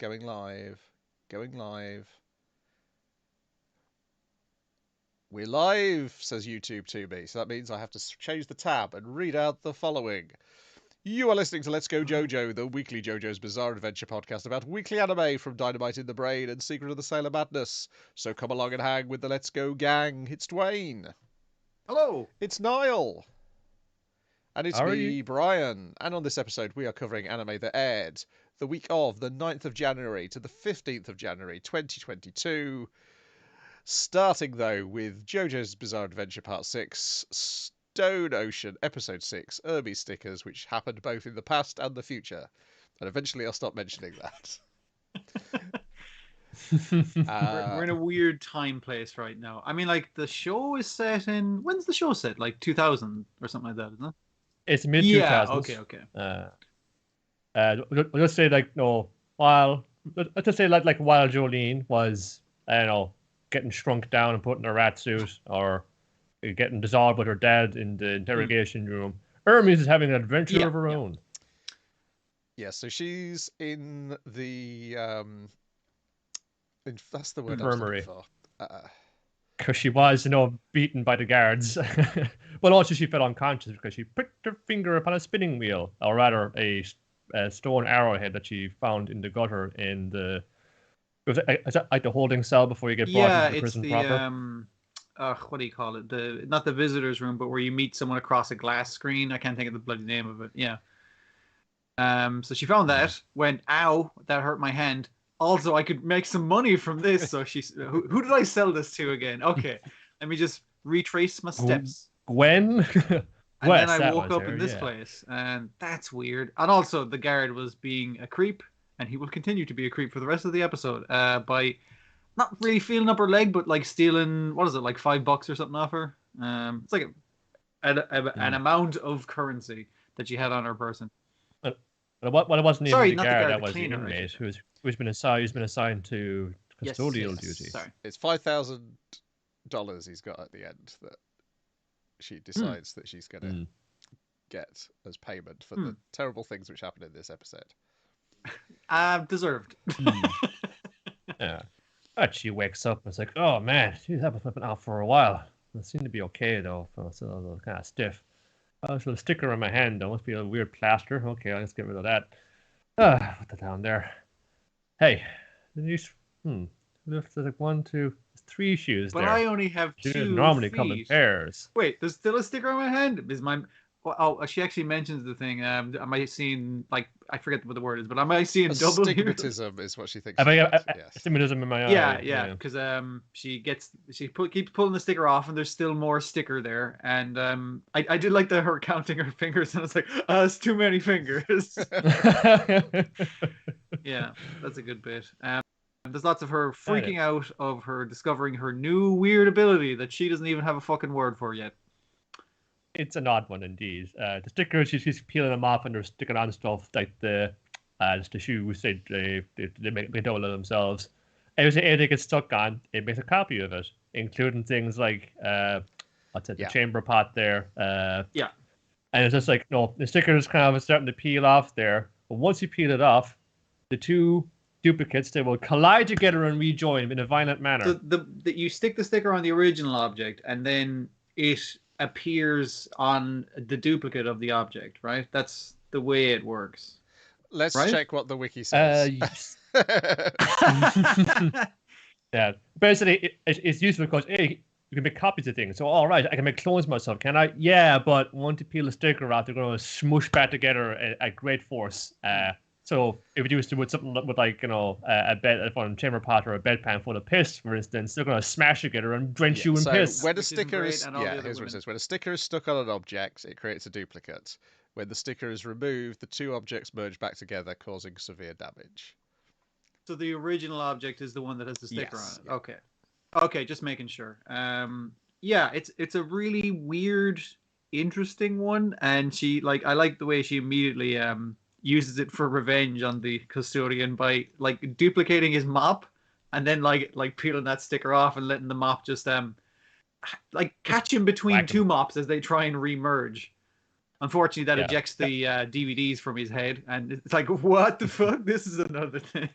Going live. Going live. We're live, says YouTube to me. So that means I have to change the tab and read out the following. You are listening to Let's Go JoJo, the weekly JoJo's Bizarre Adventure podcast about weekly anime from Dynamite in the Brain and Secret of the Sailor Madness. So come along and hang with the Let's Go gang. It's Dwayne. Hello. It's Niall. And it's How are me, you? Brian. And on this episode, we are covering anime that aired the week of the 9th of January to the 15th of January 2022. Starting, though, with JoJo's Bizarre Adventure Part 6, Stone Ocean Episode 6, Ermes stickers, which happened both in the past and the future. And eventually I'll stop mentioning that. We're in a weird time place right now. I mean, like, the show is set in... When's the show set? Like 2000 or something like that, isn't it? It's mid 2000s. Yeah, okay. We'll just say while Jolene was, I don't know, getting shrunk down and put in a rat suit or getting dissolved with her dad in the interrogation room, Ermes is having an adventure of her own. Yeah, so she's in the that's the word infirmary. I was looking for. Because she was, beaten by the guards. But also she fell unconscious because she pricked her finger upon a spinning wheel, or rather a stone arrowhead that she found in the gutter in the... Was it like the holding cell before you get brought into the prison proper? What do you call it? Not the visitor's room, but where you meet someone across a glass screen. I can't think of the bloody name of it. Yeah. So she found that, went, ow, that hurt my hand. Also, I could make some money from this. So she's, who did I sell this to again? Okay, let me just retrace my steps. Gwen? And then I woke up in this place, and that's weird. And also, the guard was being a creep, and he will continue to be a creep for the rest of the episode by not really feeling up her leg, but like stealing, what is it, like $5 or something off her? It's like an amount of currency that she had on her person. Well, it wasn't even the guard, that the was cleaner, the inmate who's been assigned to custodial duties. Sorry. It's $5,000 he's got at the end that she decides that she's going to get as payment for the terrible things which happened in this episode. Deserved. Yeah. But she wakes up and it's like, oh man, she's been out for a while. It seemed to be okay though. I'm still a little kind of stiff. Oh, there's a little sticker on my hand. That must be a weird plaster. Okay, let's get rid of that. Put that down there. Hey, there's like 1, 2, 3 shoes but there. But I only have 2 feet. Normally come in pairs. Wait, there's still a sticker on my hand? Is my... Oh, she actually mentions the thing. Am I seeing, like, I forget what the word is, but am I seeing double astigmatism is what she thinks. Astigmatism in my eye. Yeah, because she keeps pulling the sticker off, and there's still more sticker there. And I did like her counting her fingers, and it's like, it's too many fingers. Yeah, that's a good bit. There's lots of her freaking out of her discovering her new weird ability that she doesn't even have a fucking word for yet. It's an odd one indeed. The stickers, she's peeling them off and they're sticking on stuff like the shoes. They make double of themselves. Everything they get stuck on, it makes a copy of it, including things like the chamber pot there. Yeah. And it's just like, the stickers kind of starting to peel off there. But once you peel it off, the 2 duplicates, they will collide together and rejoin in a violent manner. So you stick the sticker on the original object, and then it appears on the duplicate of the object, right? That's the way it works. Let's check what the wiki says. Yes. Yeah, basically it's useful because you can make copies of things. So all right, I can make clones myself, can I? Yeah, but once you peel a sticker out, they're going to smush back together at great force. So if you used to put something with like a bed from chamber pot or a bedpan full of piss, for instance, they're going to smash together and drench you in piss. When a sticker is here's what it says: when a sticker is stuck on an object, it creates a duplicate. When the sticker is removed, the 2 objects merge back together, causing severe damage. So the original object is the one that has the sticker on it. Yeah. Okay, just making sure. Yeah, it's a really weird, interesting one, and I like the way she immediately uses it for revenge on the custodian by like duplicating his mop and then like peeling that sticker off and letting the mop just like catch him between 2 mops as they try and re-merge. Unfortunately, that ejects the DVDs from his head, and it's like, what the fuck? This is another thing.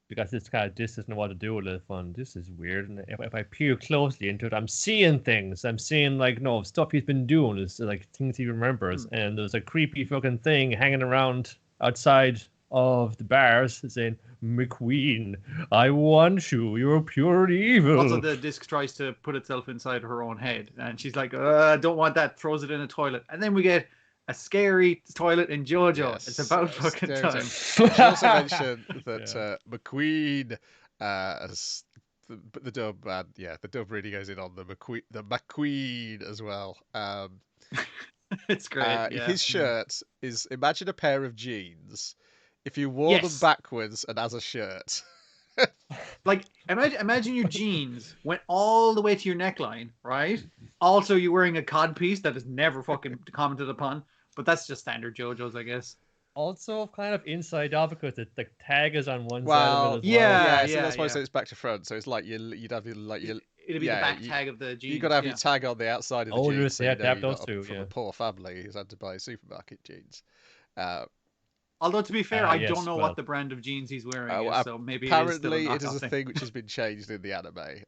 Because this kind of just doesn't know what to do with it. Fun. This is weird. And if I peer closely into it, I'm seeing things. I'm seeing like stuff he's been doing. It's like things he remembers. And there's a creepy fucking thing hanging around outside of the bars saying, "McQueen, I want you. You're pure evil." Also, the disc tries to put itself inside her own head, and she's like, "I don't want that." Throws it in a toilet, and then we get a scary toilet in JoJo. Yes, it's about fucking time. She also mentioned that McQueen, as the dub, the dub really goes in on the McQueen as well. It's great. His shirt is, imagine a pair of jeans if you wore them backwards and as a shirt. Like, imagine your jeans went all the way to your neckline, right? Also, you're wearing a cod piece that is never fucking commented upon, but that's just standard JoJo's, I guess. Also, kind of inside out because the tag is on one side of it as well. So that's why I say it's back to front. So it's like you'd have your it'd be the back tag of the jeans. You got to have your tag on the outside of the jeans. So you have to have those two. From a poor family who's had to buy supermarket jeans. Although, to be fair, I don't know what the brand of jeans he's wearing is, so maybe apparently it is a thing which has been changed in the anime.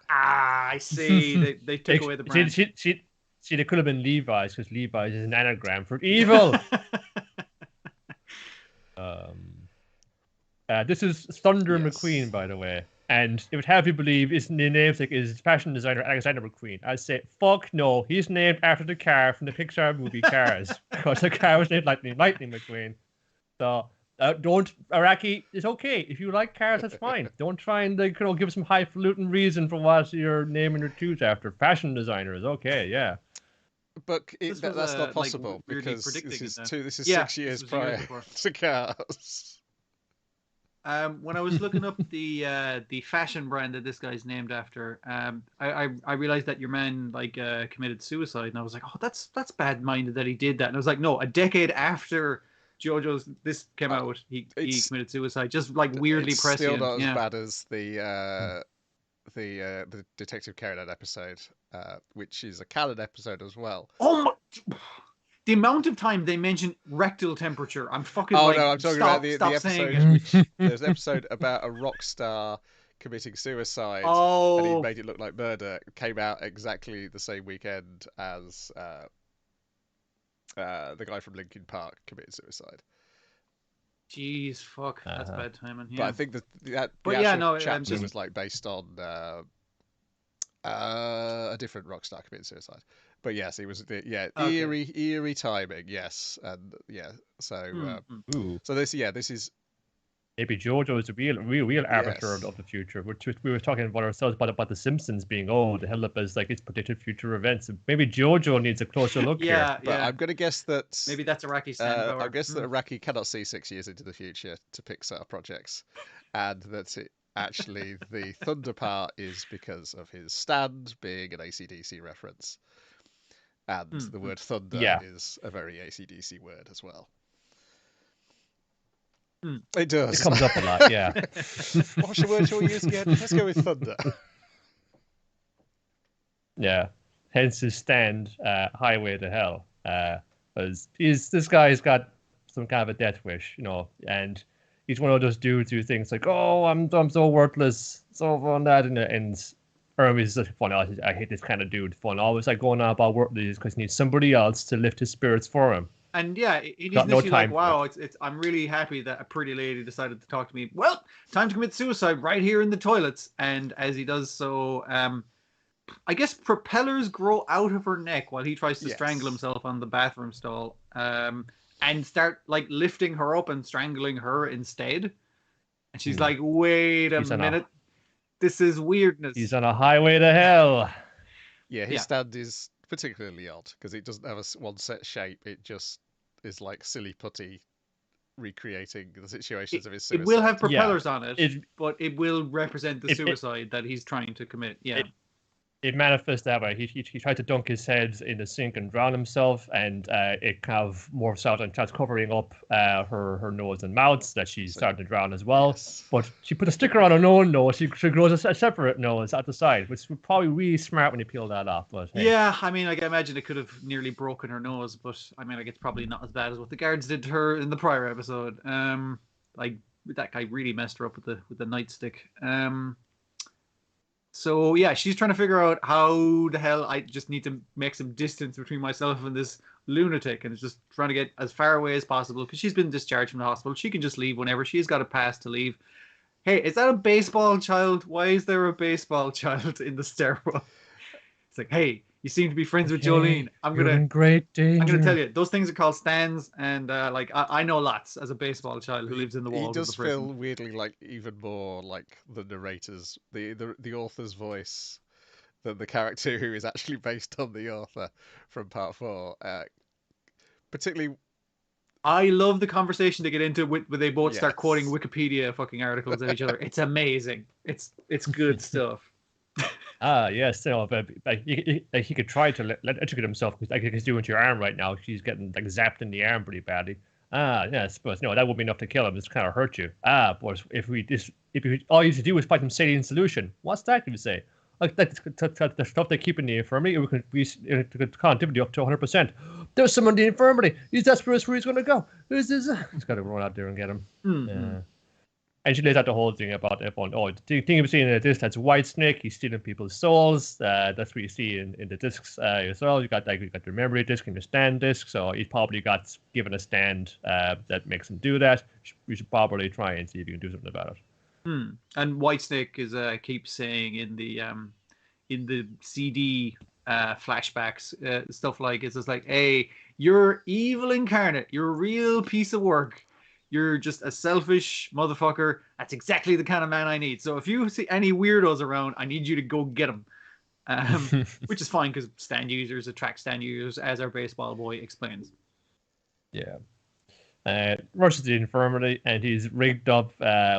I see. They took away the brand. See, they could have been Levi's because Levi's is an anagram for evil. This is Thunder McQueen, by the way. And it would have you believe his namesake is fashion designer Alexander McQueen. I'd say, fuck no. He's named after the car from the Pixar movie Cars. Because the car was named Lightning McQueen. So, don't, Araki, it's okay. If you like cars, that's fine. Don't try and give some highfalutin reason for what you're naming your twos after. Fashion designer is okay, yeah. But that's not possible because this is 6 years prior to Cars. When I was looking up the fashion brand that this guy's named after, I realized that your man committed suicide, and I was like, oh, that's bad-minded that he did that. And I was like, no, a decade after JoJo's this came out, he committed suicide, just weirdly prescient. Still not as bad as the Detective Conan episode, which is a canon episode as well. Oh my. The amount of time they mention rectal temperature, I'm fucking no, I'm talking about the episode. There's an episode about a rock star committing suicide, and he made it look like murder. It came out exactly the same weekend as the guy from Linkin Park committed suicide. Jeez, fuck, that's bad timing. Yeah. But I think the actual chapter was based on a different rock star committing suicide. But yes, it was eerie timing. Yes, and so so this is maybe JoJo is a real arbiter of the future. We were talking about ourselves about the Simpsons being held up as its predicted future events. Maybe JoJo needs a closer look here. But I'm going to guess that maybe that's Araki's standpower. I guess that Araki cannot see 6 years into the future to Pixar projects, and that actually the Thunder part is because of his stand being an AC/DC reference. And the word thunder is a very AC/DC word as well. It does. It comes up a lot, yeah. What's the word you'll use again? Let's go with thunder. Yeah. Hence his stand, Highway to Hell. Because this guy's got some kind of a death wish, and he's one of those dudes who thinks I'm so worthless, so fun that, and Ermes is such fun. I hate this kind of dude. Fun, always going on about worthless because he needs somebody else to lift his spirits for him. And he's literally wow, it's. I'm really happy that a pretty lady decided to talk to me. Well, time to commit suicide right here in the toilets. And as he does so, I guess propellers grow out of her neck while he tries to strangle himself on the bathroom stall, and start lifting her up and strangling her instead. And she's like, "Wait a minute." This is weirdness. He's on a highway to hell. Yeah, his stand is particularly odd because it doesn't have one set shape. It just is silly putty recreating the situations of his suicide. It will have propellers on it, but it will represent the suicide that he's trying to commit. Yeah. it manifests that way. He tried to dunk his head in the sink and drown himself, and it kind of morphs out and starts covering up her nose and mouth so that she's starting to drown as well. Yes. But she put a sticker on her own nose. She grows a separate nose at the side, which would probably really smart when you peel that off. But hey. Yeah, I mean, I imagine it could have nearly broken her nose, but I mean, it's probably not as bad as what the guards did to her in the prior episode. Like that guy really messed her up with the nightstick. So yeah, she's trying to figure out how the hell I just need to make some distance between myself and this lunatic, and it's just trying to get as far away as possible because she's been discharged from the hospital. She can just leave whenever. She's got a pass to leave. Hey, is that a baseball child? Why is there a baseball child in the stairwell? It's like, hey, you seem to be friends with Jolene. I'm gonna tell you, those things are called stands, and I know lots as a baseball child who lives in the walls. He does of the prison. feel weirdly like even more like the narrator's, the author's voice than the character who is actually based on the author from part 4. Particularly, I love the conversation they get into where they both start quoting Wikipedia fucking articles at each other. It's amazing. It's good stuff. Yes, no, but he could try to electrocute himself because he's doing to your arm right now. She's getting like zapped in the arm pretty badly. Yes, but no, that wouldn't be enough to kill him. It's kind of hurt you. But if we all you have to do is fight him saline solution, what's that going to say? Like the stuff they keep in the infirmary, we could be conductivity up to 100%. There's someone in the infirmary. He's desperate where he's going to go. Who's this? He's got to run out there and get him. Mm-hmm. And she lays out the whole thing about everyone. Oh, the thing you've seen in this, that's White Snake. He's stealing people's souls. That's what you see in the discs as well. You got the memory disc and the stand disc. So he's probably got given a stand that makes him do that. You should probably try and see if you can do something about it. And White Snake is keeps saying in the CD flashbacks stuff like it's just like, hey, you're evil incarnate. You're a real piece of work. You're just a selfish motherfucker. That's exactly the kind of man I need. So if you see any weirdos around, I need you to go get them. Which is fine because stand users attract stand users, as our baseball boy explains. Yeah. Rushes to the infirmary, and he's rigged up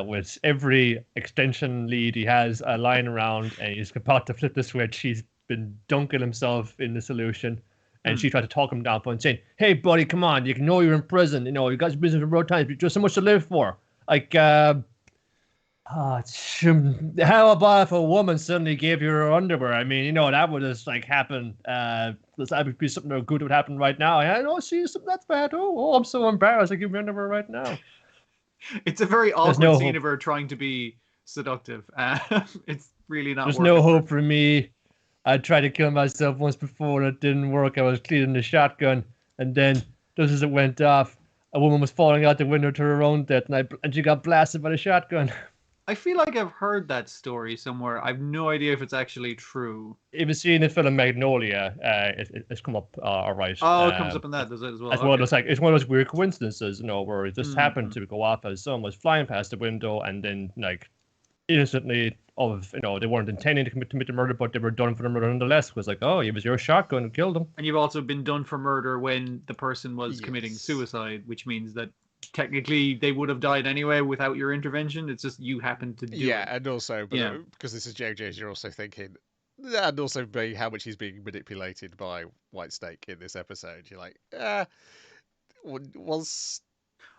with every extension lead he has lying around, and he's about to flip the switch. He's been dunking himself in the solution. And she tried to talk him down and saying, hey, buddy, come on. You know you're in prison. You know, you got your business for road times. But you're so much to live for. Like, how about if a woman suddenly gave you her underwear? I mean, you know, that would just, like, happen. That would be something good would happen right now. I don't see something that's bad. Oh, I'm so embarrassed. I give me underwear right now. It's a very awkward scene of her trying to be seductive. It's really not There's no hope for me. I tried to kill myself once before and it didn't work. I was cleaning the shotgun, and then just as it went off, a woman was falling out the window to her own death, and she got blasted by the shotgun. I feel like I've heard that story somewhere. I've no idea if it's actually true. If you see in the film Magnolia, it's come up all right. Oh, it comes up in that, does it as well? As well, it's one of those weird coincidences, you know, where it just happened to go off as someone was flying past the window, and then like innocently. They weren't intending to commit the murder, but they were done for the murder nonetheless. It was like, oh, it was your shotgun who killed him. And you've also been done for murder when the person was committing suicide, which means that technically they would have died anyway without your intervention. It's just you happened to do it. Yeah, and also, because this is JoJo's, you're also thinking, and also how much he's being manipulated by White Snake in this episode. You're like, was...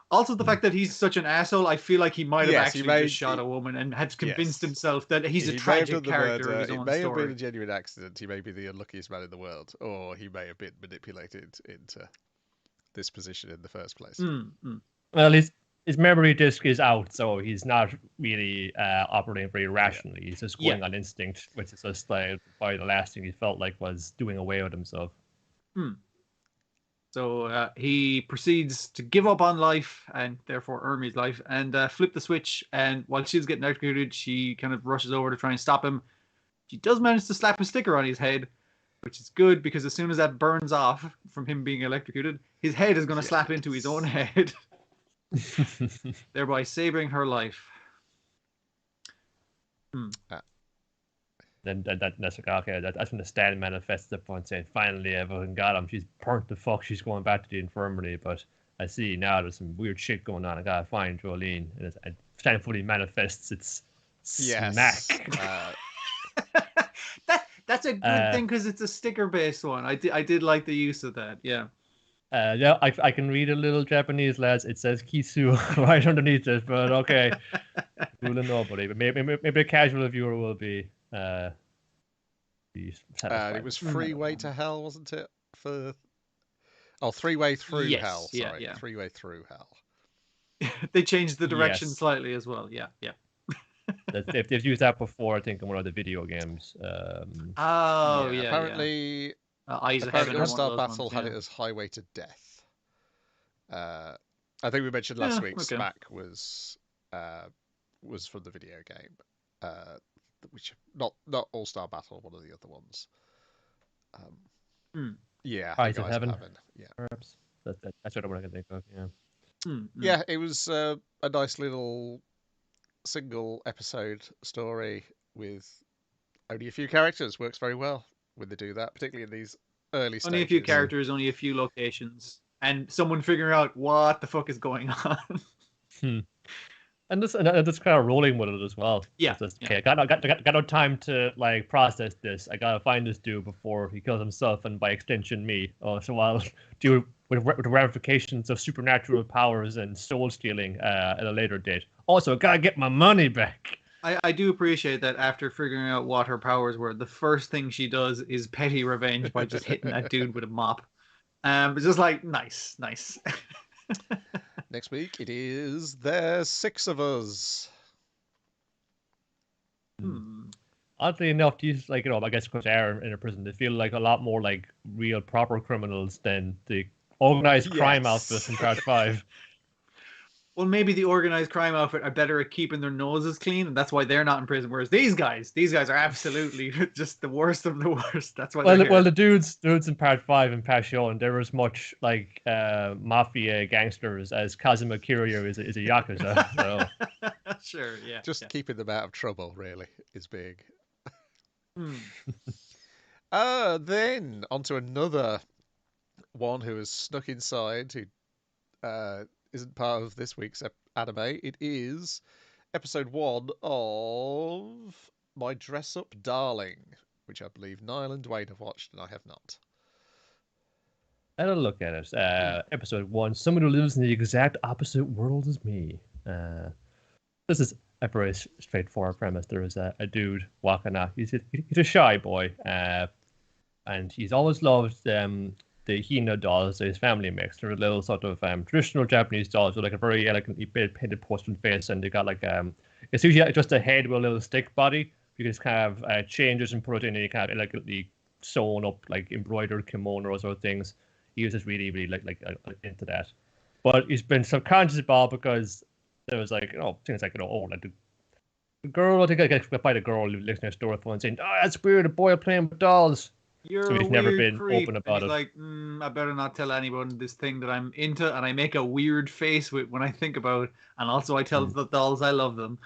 Also, the fact that he's such an asshole, I feel like he might have actually just shot a woman and had convinced himself that he's a tragic character of his own story. It may have been a genuine accident. He may be the unluckiest man in the world, or he may have been manipulated into this position in the first place. Well, his memory disk is out, so he's not really operating very rationally. He's just going on instinct, which is just like probably the last thing he felt like was doing away with himself. So he proceeds to give up on life, and therefore Ermes' life, and flip the switch. And while she's getting electrocuted, she kind of rushes over to try and stop him. She does manage to slap a sticker on his head, which is good because as soon as that burns off from him being electrocuted, his head is going to slap into his own head, thereby saving her life. Then that's like, okay, that's when the stand manifests upon saying, finally everyone got him. She's burnt the fuck. She's going back to the infirmary, but I see now there's some weird shit going on. I gotta find Jolene, and stand fully manifests its smack. That's a good thing because it's a sticker-based one. I did like the use of that. Yeah. Yeah, I can read a little Japanese, lads. It says Kisu right underneath it, but okay. Fooling nobody. But maybe a casual viewer will be satisfied. It was Freeway to Hell, wasn't it? Three-Way Through Hell. Sorry, yeah. Three-Way Through Hell. They changed the direction slightly as well. Yeah. They've used that before, I think, in one of the video games. Apparently, All-Star Battle had it as Highway to Death. I think we mentioned last week Smack was from the video game, which not All-Star Battle, one of the other ones. Yeah, Eyes of Heaven. Yeah, perhaps that's what I can think of. Yeah. Yeah, it was a nice little single episode story with only a few characters. Works very well when they do that, particularly in these early stages. Only a few characters, only a few locations, and someone figuring out what the fuck is going on. And this kind of rolling with it as well. Yeah. Okay, I got no time to like process this. I gotta find this dude before he kills himself, and by extension me. So I'll deal with the ramifications of supernatural powers and soul stealing at a later date. Also, I gotta get my money back. I do appreciate that after figuring out what her powers were, the first thing she does is petty revenge by just hitting that dude with a mop. It's just like, nice. Next week, it is There's 6 of Us. Oddly enough, these, like, I guess because they're in a prison, they feel like a lot more like real proper criminals than the organized crime outfit in Part 5. Well, maybe the organized crime outfit are better at keeping their noses clean, and that's why they're not in prison. Whereas these guys are absolutely just the worst of the worst. That's why. Well, the dudes in Part 5 and Passion, they're as much like mafia gangsters as Kazuma Kiryu is a yakuza. So. Sure, yeah. Just keeping them out of trouble, really, is big. Then onto another one who has snuck inside, who isn't part of this week's anime. It is episode 1 of My Dress Up Darling, which I believe Niall and Dwayne have watched, and I have not. I had a look at it. Episode 1, someone who lives in the exact opposite world as me. This is a very straightforward premise. There is a dude walking out. He's a shy boy, and he's always loved the Hina dolls that his family makes. They're little sort of traditional Japanese dolls with like a very elegantly painted porcelain face, and they got like it's usually just a head with a little stick body. You can just kind of change it and put it in, and you kind of elegantly sewn up like embroidered kimonos or things. He was just really like into that. But he's been subconscious about because there was like things like like the girl. I think I got by the girl who lives next door and saying, "Oh, that's weird. A boy playing with dolls." So he's never been open about it. Like, I better not tell anyone this thing that I'm into, and I make a weird face when I think about, and also I tell the dolls I love them,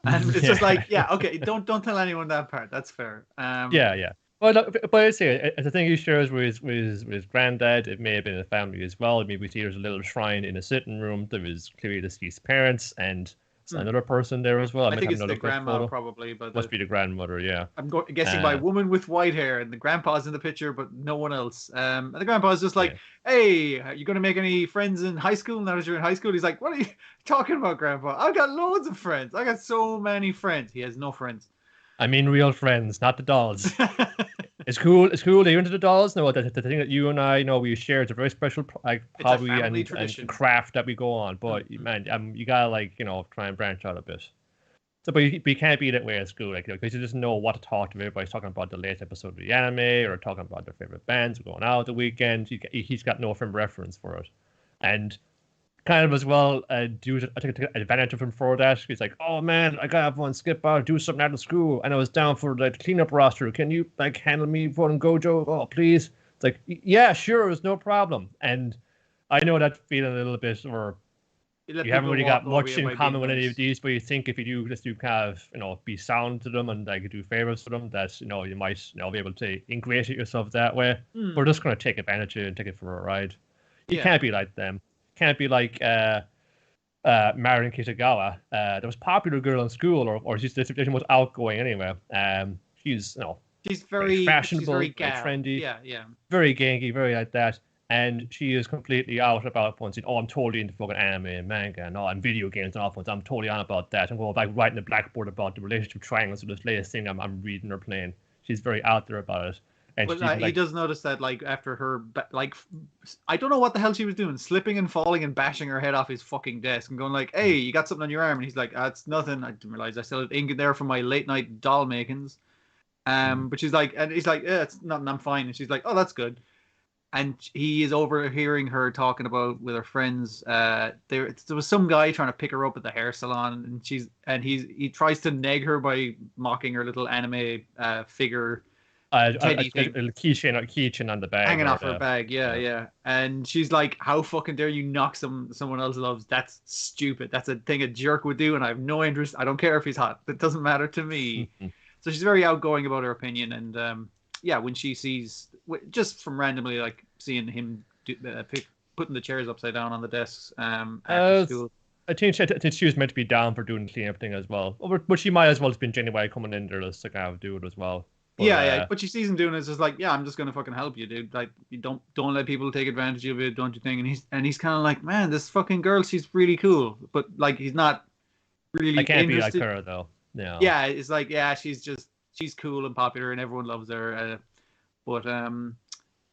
and it's just like, okay, don't tell anyone that part. That's fair. Yeah. Well, but I say it's a thing he shares with his granddad. It may have been a family as well. Maybe we see there's a little shrine in a sitting room. There was clearly deceased parents and another person there as well. I think it's the grandma probably, but must be the grandmother. Yeah, I'm guessing by woman with white hair, and the grandpa's in the picture, but no one else. And the grandpa's just like, "Hey, are you going to make any friends in high school now that you're in high school?" He's like, "What are you talking about, Grandpa? I've got loads of friends. I got so many friends." He has no friends. I mean, real friends, not the dolls. It's cool. It's cool. Are you into the dolls? No, the thing that you and I know we share. It's a very special hobby and craft that we go on. But man, you gotta try and branch out a bit. So, but you can't be that way at school, because you just know what to talk to. Everybody's talking about the latest episode of the anime or talking about their favorite bands going out the weekend. He's got no firm reference for it, and kind of as well, I took advantage of him for that. He's like, "Oh man, I gotta have one skip out, do something out of school, and I was down for the cleanup roster. Can you handle me for Gojo? Oh please." It's like, yeah, sure, it's no problem. And I know that feeling a little bit, or you haven't really got much in common with any of these, but you think if you do just kind of be sound to them and do favors for them, that you might be able to ingratiate yourself that way. We're just gonna take advantage of it and take it for a ride. You can't be like them. Can't be like Marin Kitagawa. There was a popular girl in school, or she's the most outgoing anyway. She's She's very fashionable, very trendy. Yeah. Very ganky, very like that. And she is completely out about once. Oh, I'm totally into fucking anime and manga and and video games and all once. I'm totally on about that. I'm going back writing a blackboard about the relationship triangles of this latest thing I'm reading or playing. She's very out there about it. And he does notice that, like, after her, like, I don't know what the hell she was doing, slipping and falling and bashing her head off his fucking desk and going like, "Hey, you got something on your arm?" And he's like, "It's nothing. I didn't realize I still had ink in there from my late night doll makings." But she's like, and he's like, "Yeah, it's nothing. I'm fine." And she's like, "Oh, that's good." And he is overhearing her talking about with her friends. There was some guy trying to pick her up at the hair salon, and he tries to neg her by mocking her little anime figure. A keychain on the bag. Hanging off her bag, yeah. And she's like, "How fucking dare you knock someone else loves? That's stupid. That's a thing a jerk would do, and I have no interest. I don't care if he's hot. That doesn't matter to me." So she's very outgoing about her opinion, and when she sees, just from randomly like seeing him putting the chairs upside down on the desks after school. I think she was meant to be down for doing the cleanup thing as well, but she might as well have been genuinely coming in there to kind of do it as well. But, but she sees him doing it. It's just like, I'm just gonna fucking help you, dude. Like, you don't let people take advantage of it, don't you think? And he's kind of like, man, this fucking girl, she's really cool, but like, he's not really. I can't interested. be like her though. No. Yeah, it's like, she's cool and popular and everyone loves her. But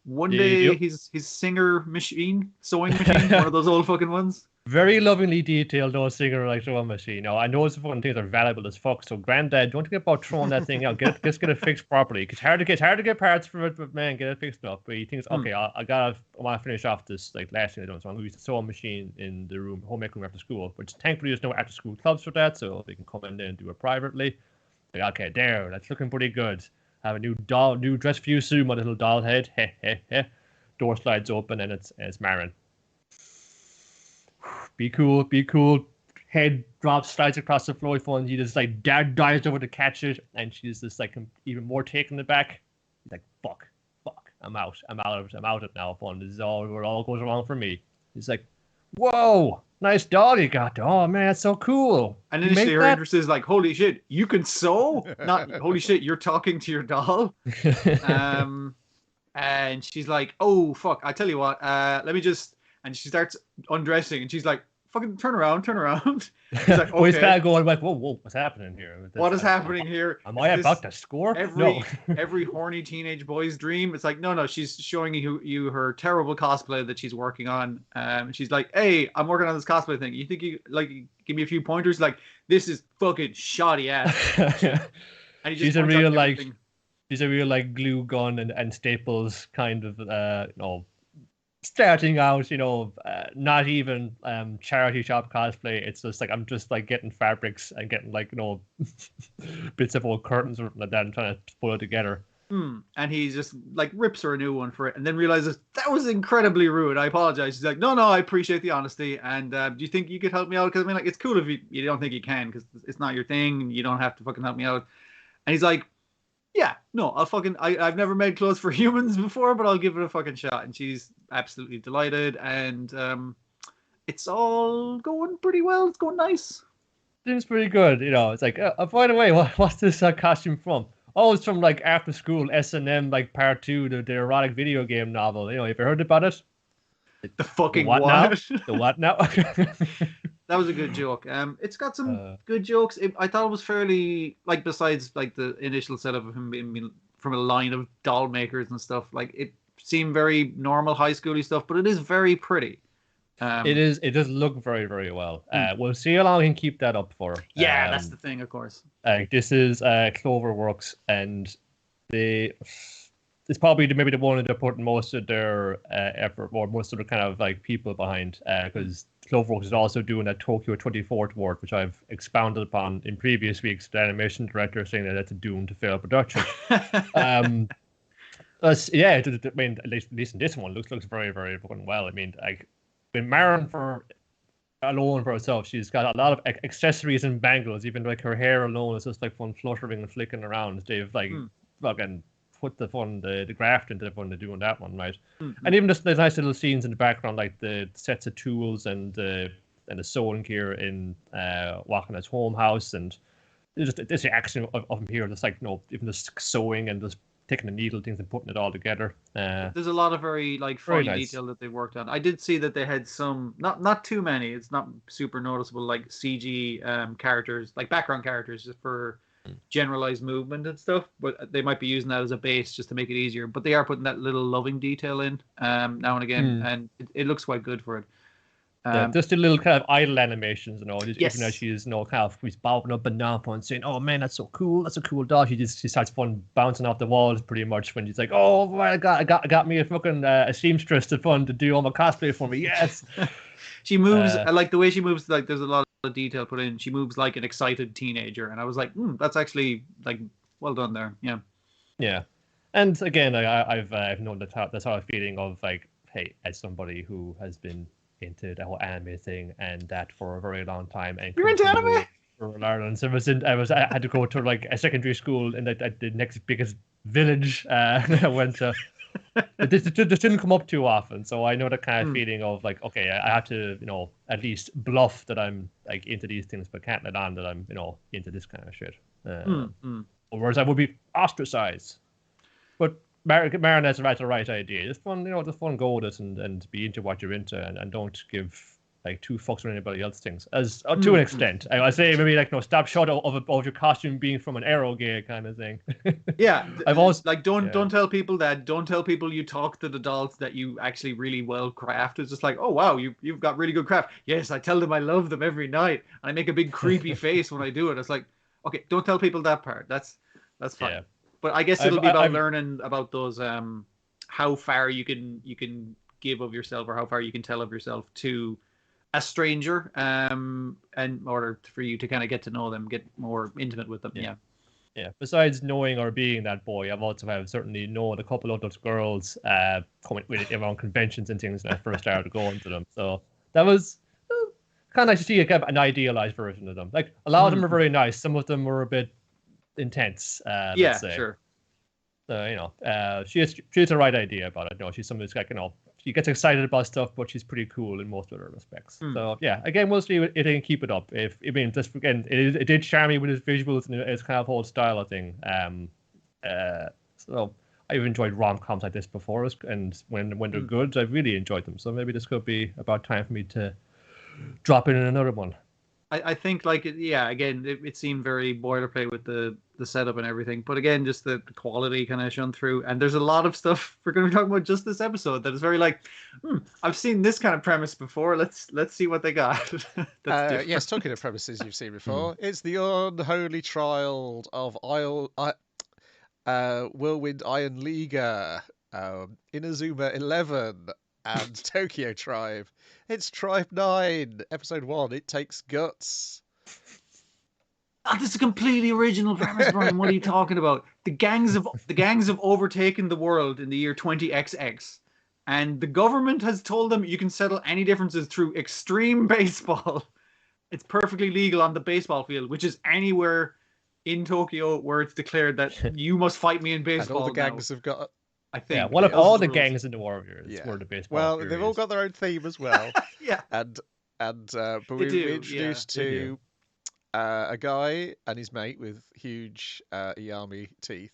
one day his sewing machine, one of those old fucking ones. Very lovingly detailed, though, singer like sewing machine. I know it's fucking things are valuable as fuck. So, granddad, don't get about throwing that thing out. Just get it fixed properly. It's hard to get parts for it, but man, get it fixed up. But he thinks, okay, I want to finish off this like last thing I done. So I'm gonna use the sewing machine in the room, home ec room after school. Which thankfully there's no after school clubs for that, so they can come in there and do it privately. Like, okay, that's looking pretty good. I have a new dress for you soon, my little doll head. Door slides open and it's Marin. Be cool. Head drops, slides across the floor phone. He just like dives over to catch it, and she's just like even more taken aback. He's like, fuck, I'm out of it now. Fun. This is all where it all goes wrong for me. He's like, whoa, nice doll you got. Oh man, that's so cool. And initially her interest is like, holy shit, you can sew? Not holy shit, you're talking to your doll. And she's like, oh fuck, I tell you what, let me just. And she starts undressing, and she's like, fucking turn around. He's like, okay. He's kind of going like, whoa, what's happening here? What is happening here? Am I about to score? Every horny teenage boy's dream. It's like, no, she's showing you her terrible cosplay that she's working on. She's like, hey, I'm working on this cosplay thing. You think you like give me a few pointers? Like, this is fucking shoddy ass. And she's a real like glue gun and staples kind of starting out, not even charity shop cosplay. It's just like I'm just like getting fabrics and getting like bits of old curtains or something like that and trying to pull it together. And he just like rips her a new one for it and then realizes that was incredibly rude. I apologize. She's like, no, I appreciate the honesty. And do you think you could help me out? Because I mean, like, it's cool if you don't think you can, because it's not your thing and you don't have to fucking help me out. And he's like, yeah, no, I've never made clothes for humans before, but I'll give it a fucking shot. And she's absolutely delighted, and it's all going pretty well. It's going nice. Seems pretty good, It's like, by the way, what's this costume from? Oh, it's from like after school S&M, like part 2, the erotic video game novel. Have you heard about it? The fucking what? Now? The what now? That was a good joke. It's got some good jokes. I thought it was fairly, like, besides like the initial setup of him being from a line of doll makers and stuff, like, it seemed very normal high schooly stuff, but it is very pretty. It does look very, very well. We'll see how long we can keep that up for. Yeah, that's the thing, of course. This is Cloverworks, and it's probably maybe the one they're putting most of their effort or most of the kind of like people behind, because Cloverworks is also doing that Tokyo 24th award, which I've expounded upon in previous weeks. The animation director saying that that's a doomed to fail production. I mean, at least in this one, looks very, very fucking well. I mean, like, when Marin alone for herself, she's got a lot of accessories and bangles. Even like her hair alone is just like fun fluttering and flicking around. They've like fucking put the graft into the fun of doing that one, right? And even just there's nice little scenes in the background, like the sets of tools and the sewing gear in Wakana's home house, and This action of him here, just like even just sewing and just taking the needle things and putting it all together. There's a lot of very very funny nice detail that they worked on. I did see that they had some, not too many. It's not super noticeable, like CG characters, like background characters, just for generalized movement and stuff. But they might be using that as a base just to make it easier. But they are putting that little loving detail in now and again, and it looks quite good for it. Just the little kind of idle animations, Yes. even as she's he's bobbing up and down and saying, "Oh man, that's so cool! That's a cool doll." She starts fun bouncing off the walls pretty much when she's like, "Oh my god, I got me a fucking a seamstress to fun to do all my cosplay for me." Yes. She moves. I like the way she moves. Like there's a lot of detail put in. She moves like an excited teenager, and I was like, that's actually like well done there. Yeah. Yeah, and again, I've known that sort of feeling of like, hey, as somebody who has been into the whole anime thing and that for a very long time. And you're into anime? For Ireland. So I had to go to like a secondary school in the next biggest village. I went to. This didn't come up too often, so I know the kind of feeling of like, okay, I have to, at least bluff that I'm like into these things, but can't let on that I'm, into this kind of shit. Whereas I would be ostracized. But Marin has the right idea. Just fun, just fun, go with it and be into what you're into, and don't give like two fucks with anybody else things. As to an extent, I say maybe like stop short of your costume being from an aero gay kind of thing. Yeah, I've always like don't tell people that. Don't tell people you talk to the dolls that you actually really well craft. It's just like, oh wow, you've got really good craft. Yes, I tell them I love them every night, and I make a big creepy face when I do it. It's like, okay, don't tell people that part. That's fine. Yeah. But I guess it'll be about learning about those how far you can give of yourself or how far you can tell of yourself to a stranger in order for you to kind of get to know them, get more intimate with them. Yeah. Besides knowing or being that boy, I've certainly known a couple of those girls coming with around conventions and things when I first started going to them. So that was kind of nice to see an idealized version of them. Like a lot of them are very nice. Some of them were a bit intense. Let's say. Sure. So she has the right idea about it. She's somebody who's like she gets excited about stuff, but she's pretty cool in most other respects. So yeah, again, we'll see it and keep it up. Just again, it did charm me with his visuals and his kind of whole style of thing. So I've enjoyed rom-coms like this before, and when they're good, I've really enjoyed them. So maybe this could be about time for me to drop in another one. I think again, it seemed very boilerplate with the setup and everything, but again, just the quality kind of shone through. And there's a lot of stuff we're going to be talking about just this episode that is very like, I've seen this kind of premise before. Let's see what they got. Yes, talking of premises you've seen before, it's the unholy trial of Whirlwind Iron Liga, Inazuma 11, and Tokyo Tribe. It's Tribe 9, Episode 1, It Takes Guts. This is a completely original premise, Brian. What are you talking about? The gangs have overtaken the world in the year 20XX, and the government has told them you can settle any differences through extreme baseball. It's perfectly legal on the baseball field, which is anywhere in Tokyo where it's declared that you must fight me in baseball. And all the gangs have got... I think. Yeah, one of all the gangs in the Warriors were the baseball. Well, periods. they've all got their own theme as well. Yeah. But we're introduced to a guy and his mate with huge Iyami teeth.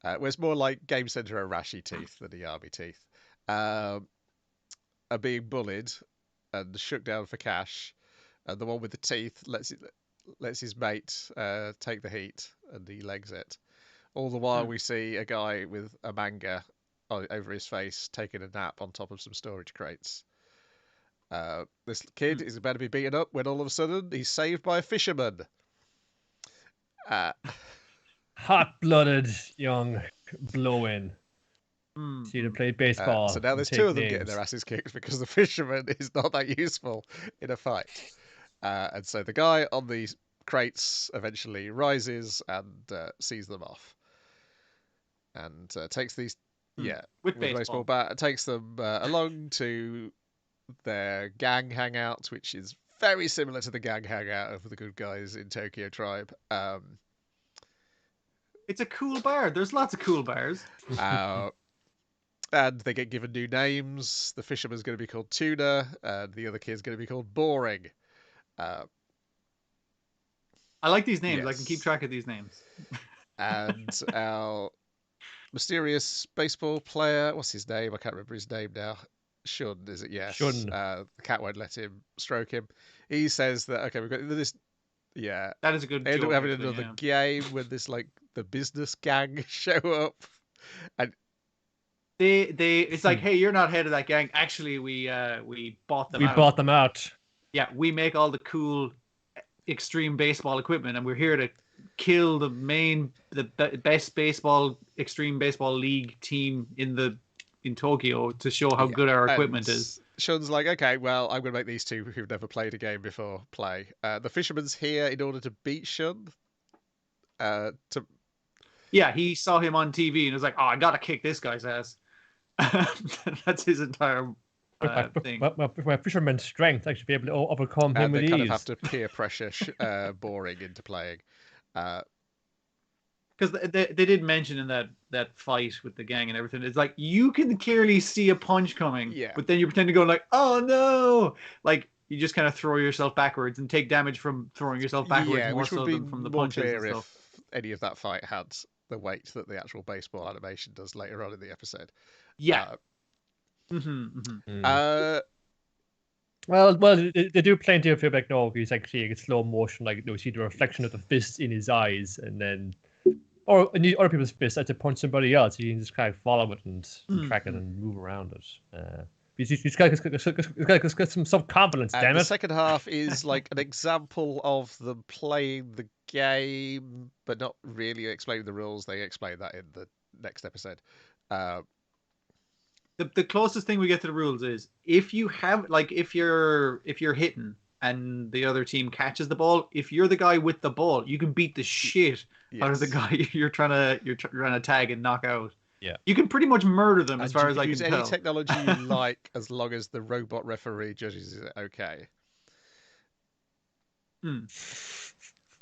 Well, it's more like Game Center Arashi teeth than Iyami teeth. Are being bullied and shook down for cash. And the one with the teeth lets his mate take the heat, and he legs it. All the while we see a guy with a manga over his face taking a nap on top of some storage crates. This kid is about to be beaten up when all of a sudden he's saved by a fisherman. Hot-blooded young blow-in. See to play baseball. So now there's two of them getting their asses kicked because the fisherman is not that useful in a fight. And so the guy on the crates eventually rises and sees them off. And takes these, with a baseball bat, takes them along to their gang hangout, which is very similar to the gang hangout of the good guys in Tokyo Tribe. It's a cool bar. There's lots of cool bars. And they get given new names. The fisherman's going to be called Tuna, and the other kid's going to be called Boring. I like these names. I can keep track of these names. And our mysterious baseball player, what's his name? I can't remember his name now. Shun, is it? Yes. Shun. The cat won't let him stroke him. He says that, okay, we've got this. Yeah. That is a good End up joke, having actually, another game when this, like, the business gang show up. And it's like, hey, you're not head of that gang. Actually, we bought them out. We bought them out. Yeah, we make all the cool extreme baseball equipment, and we're here to kill the best extreme baseball league team in Tokyo to show how good our equipment is. Shun's like, okay, well, I'm going to make these two who've never played a game before play. The fisherman's here in order to beat Shun. Yeah, he saw him on TV and was like, oh, I got to kick this guy's ass. That's his entire thing. My fisherman's strength actually be able to overcome him with ease. They kind of have to peer pressure Boring into playing. Because they did mention in that fight with the gang and everything, it's like, you can clearly see a punch coming, but then you pretend to go like, oh no! Like, you just kind of throw yourself backwards and take damage from throwing yourself backwards more so than from the punches and stuff. If any of that fight had the weight that the actual baseball animation does later on in the episode. Yeah. Well, they do plenty of feedback now. He's actually in slow motion, like you see the reflection of the fist in his eyes, and then, or in other people's fists, as to punch somebody else, you can just kind of follow it and track it and move around it. He's got some self-confidence, damn it. The second half is like an example of them playing the game, but not really explaining the rules. They explain that in the next episode. The closest thing we get to the rules is if you have, like, if you're hitting and the other team catches the ball, if you're the guy with the ball, you can beat the shit out of the guy you're trying to tag and knock out. Yeah, you can pretty much murder them, as far as I can tell. Use any technology you like, as long as the robot referee judges it okay. You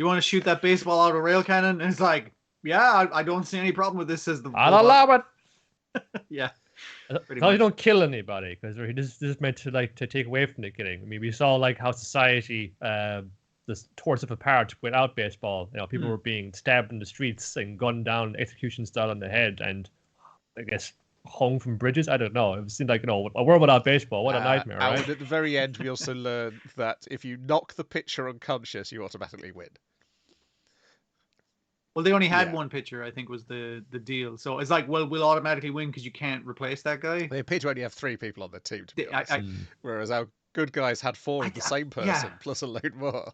want to shoot that baseball out of a rail cannon? And it's like, yeah, I don't see any problem with this. Says the I'll allow it. Yeah. You don't kill anybody, because this is meant to take away from the killing. I mean, we saw like how society tore itself apart without baseball. You know, people were being stabbed in the streets and gunned down execution style on the head, and I guess hung from bridges. I don't know. It seemed like, a world without baseball. What a nightmare, right? And at the very end, we also learned that if you knock the pitcher unconscious, you automatically win. Well, they only had one pitcher, I think, was the deal. So it's like, well, we'll automatically win because you can't replace that guy. They appear to only have 3 people on the team, to be honest. Whereas our good guys had 4 of the same person, plus a load more.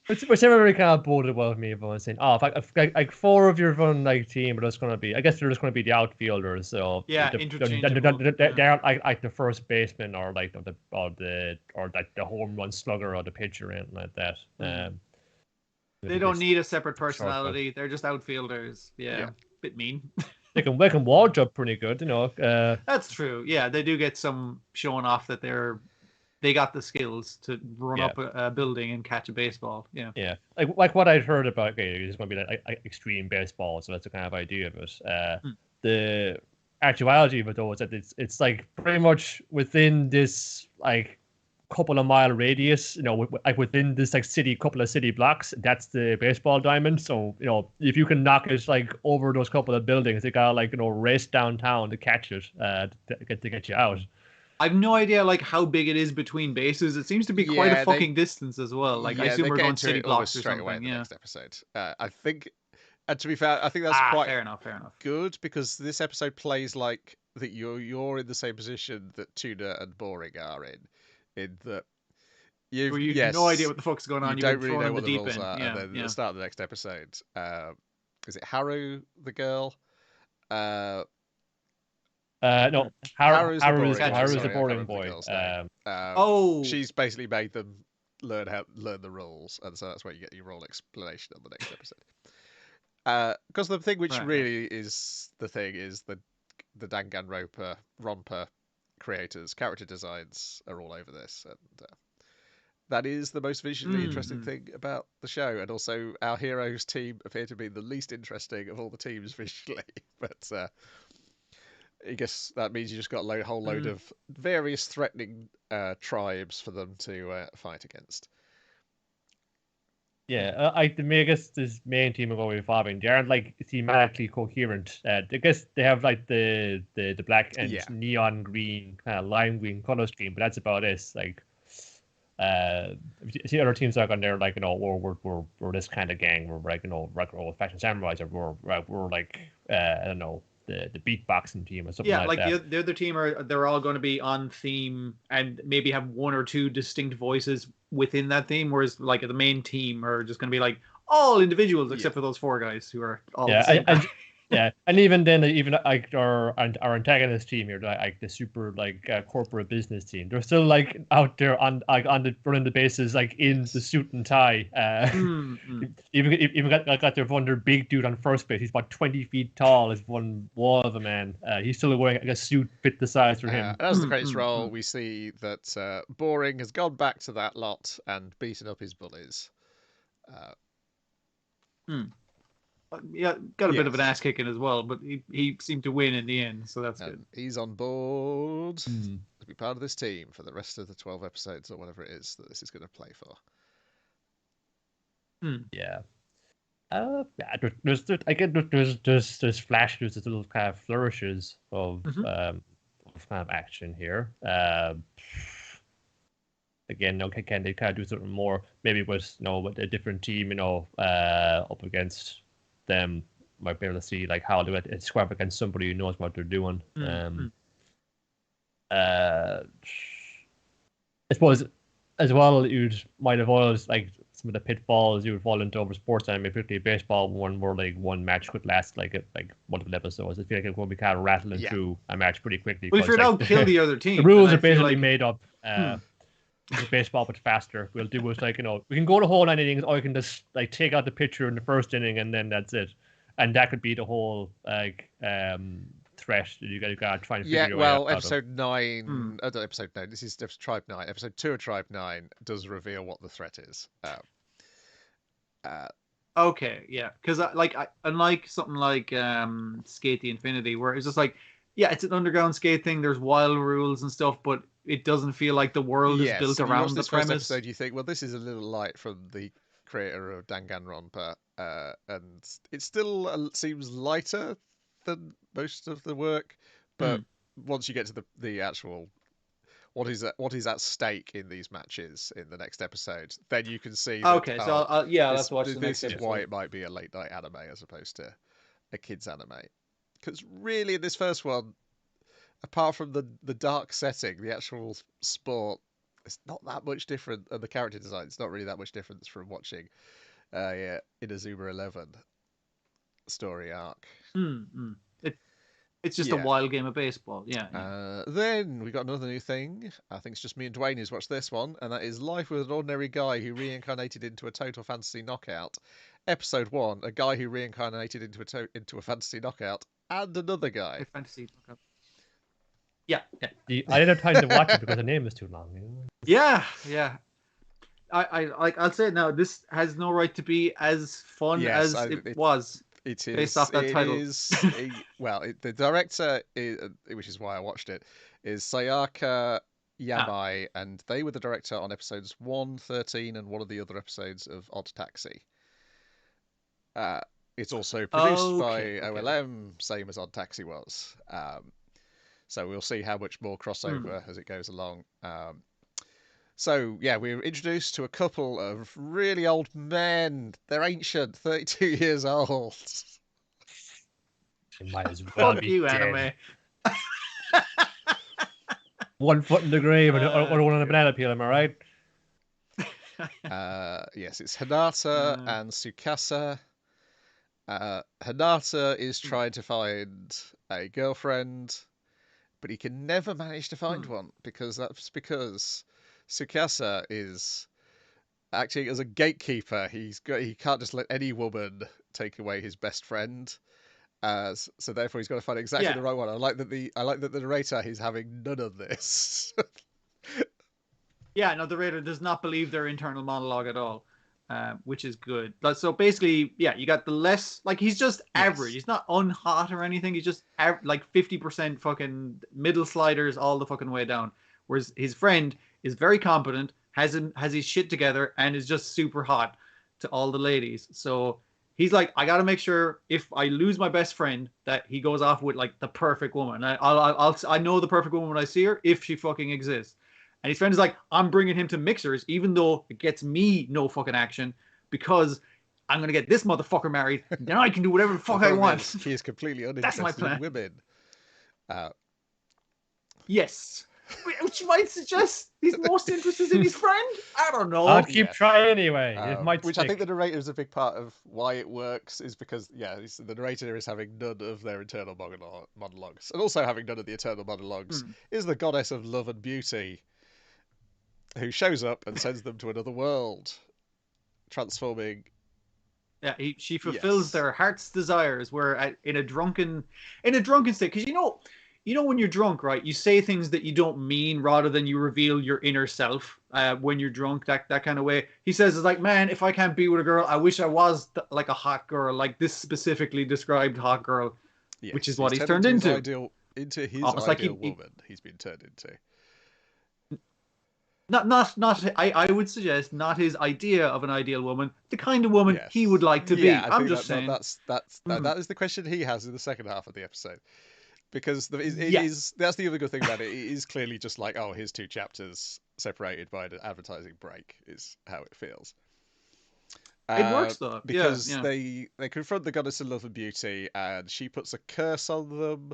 Which never really kind of boded well with me. Everyone's saying, "Oh, if like 4 of your own team are just going to be, I guess they're just going to be the outfielders." So interchangeable. They aren't like the first baseman or like the home run slugger or the pitcher or anything like that. They don't need a separate personality. They're just outfielders. Yeah. Bit mean. They can wall jump pretty good, That's true. Yeah, they do get some showing off that they got the skills to run up a building and catch a baseball. Yeah. Like what I'd heard about, it's going to be like extreme baseball, so that's the kind of idea of it. The actuality of it, though, is that it's like pretty much within this like couple of mile radius, like within this couple of city blocks, that's the baseball diamond. So if you can knock it like over those couple of buildings, they gotta race downtown to catch it to get you out. I've no idea how big it is between bases. It seems to be quite a fucking distance as well. I assume we're going city blocks or something. Away in the next episode. I think, and to be fair, I think that's quite fair enough. Good, because this episode plays like that you're in the same position that Tuna and Boring are in that you've have no idea what the fuck's going on. You don't really know what the rules are. And then at the start of the next episode, is it Haru the girl? No, Haru's the boring boy. She's basically made them learn the rules, and so that's where you get your role explanation on the next episode. Because the thing which really is the thing is the Danganronpa romper creators' character designs are all over this, and that is the most visually interesting thing about the show. And also, our heroes' team appear to be the least interesting of all the teams visually, but. I guess that means you just got a whole load of various threatening tribes for them to fight against. Yeah, I guess this main team are going to be evolving. They aren't like thematically coherent. I guess they have like the black and neon green, kind of lime green color scheme, but that's about it. Like, see other teams like on there, like, you know, we're this kind of gang. We're like, you know, old fashioned samurais, or we're like, I don't know, the beatboxing team or something like that. Yeah, like the other team they're all going to be on theme and maybe have one or two distinct voices within that theme, whereas like the main team are just going to be like all individuals except for those 4 guys who are all the same. Yeah, and even then, like our antagonist team here, like the super like corporate business team, they're still like out there on running the bases, like in the suit and tie. Even got their one, their big dude on first base. He's about 20 feet tall. Is one wall of a man. He's still wearing like, a suit fit the size for him. As the credits roll, we see that Boring has gone back to that lot and beaten up his bullies. Yeah, got a bit of an ass kicking as well, but he seemed to win in the end, so that's good. He's on board to be part of this team for the rest of the 12 episodes or whatever it is that this is going to play for. Yeah. There's flashes, there's little kind of flourishes of kind of action here. Again, okay, can they kind of do something more? Maybe with with a different team, up against them, might be able to see like how they square up against somebody who knows what they're doing. I suppose as well, you might avoid like some of the pitfalls you would fall into over sports anime, particularly baseball, one where like one match could last like multiple episodes. I feel like it's going to be kind of rattling through a match pretty quickly. Well, if you're not kill the other team, the rules are basically made up. Baseball, but faster. We'll do is like we can go the whole 9 innings, or you can just like take out the pitcher in the first inning, and then that's it. And that could be the whole like threat that you got to try and figure your way out. Episode 9. Episode 9. This is Tribe 9. Episode 2 of Tribe 9 does reveal what the threat is. Okay, yeah, because unlike something like Skate the Infinity, where it's just like, yeah, it's an underground skate thing. There's wild rules and stuff, but it doesn't feel like the world is built around the premise. First episode, you think, well, this is a little light from the creator of Danganronpa, and it still seems lighter than most of the work. But once you get to the actual what is at stake in these matches in the next episode, then you can see. Okay, let's watch the next episode. This is why it might be a late night anime as opposed to a kids anime, because really in this first one, apart from the dark setting, the actual sport, it's not that much different, and the character design, it's not really that much difference from watching Inazuma 11 story arc. It's just a wild game of baseball, yeah. Then we got another new thing. I think it's just me and Dwayne who's watched this one, and that is Life with an Ordinary Guy Who Reincarnated into a Total Fantasy Knockout. Episode 1, a guy who reincarnated into a fantasy knockout, and another guy. A fantasy knockout. Yeah. I didn't have time to watch it because the name is too long. Yeah. I'll say it now. This has no right to be as fun as it was. It is based off that title. The director, which is why I watched it, is Sayaka Yamai, and they were the director on episodes 1, 13, and one of the other episodes of Odd Taxi. It's also produced by OLM, same as Odd Taxi was. So we'll see how much more crossover as it goes along. We're introduced to a couple of really old men. They're ancient, 32 years old. They might as well be dead. Anime. 1 foot in the grave or one on a banana peel, am I right? Yes, it's Hinata and Tsukasa. Hinata is trying to find a girlfriend, but he can never manage to find one because Tsukasa is acting as a gatekeeper. He can't just let any woman take away his best friend. So therefore he's got to find exactly the right one. I like that the narrator is having none of this. Yeah, no, the narrator does not believe their internal monologue at all. which is good. So basically, yeah, you got the less, like, he's just average. He's not unhot or anything. He's just like 50% fucking middle sliders all the fucking way down. Whereas his friend is very competent, has his shit together, and is just super hot to all the ladies. So he's like, I got to make sure if I lose my best friend that he goes off with like the perfect woman. I know the perfect woman when I see her, if she fucking exists. And his friend is like, I'm bringing him to mixers, even though it gets me no fucking action, because I'm going to get this motherfucker married. Then I can do whatever the fuck I want. He is completely uninterested in women. Yes. Which might suggest he's most interested in his friend? I don't know. I'll keep trying anyway. It might which stick. I think the narrator is a big part of why it works, is because, the narrator is having none of their internal monologues. And also having none of the internal monologues is the goddess of love and beauty, who shows up and sends them to another world, transforming. Yeah, she fulfills their heart's desires. Where in a drunken state, because you know when you're drunk, right? You say things that you don't mean, rather than you reveal your inner self. When you're drunk, that kind of way. He says, "It's like, man, if I can't be with a girl, I wish I was like a hot girl, like this specifically described hot girl," which is what he's turned into. His ideal woman. He's been turned into. Not. I would suggest not his idea of an ideal woman, the kind of woman he would like to be. I'm just saying. That is the question he has in the second half of the episode, because that's the other good thing about it. It is clearly just like, oh, here's 2 chapters separated by an advertising break, is how it feels. It works though, because they confront the goddess of love and beauty, and she puts a curse on them.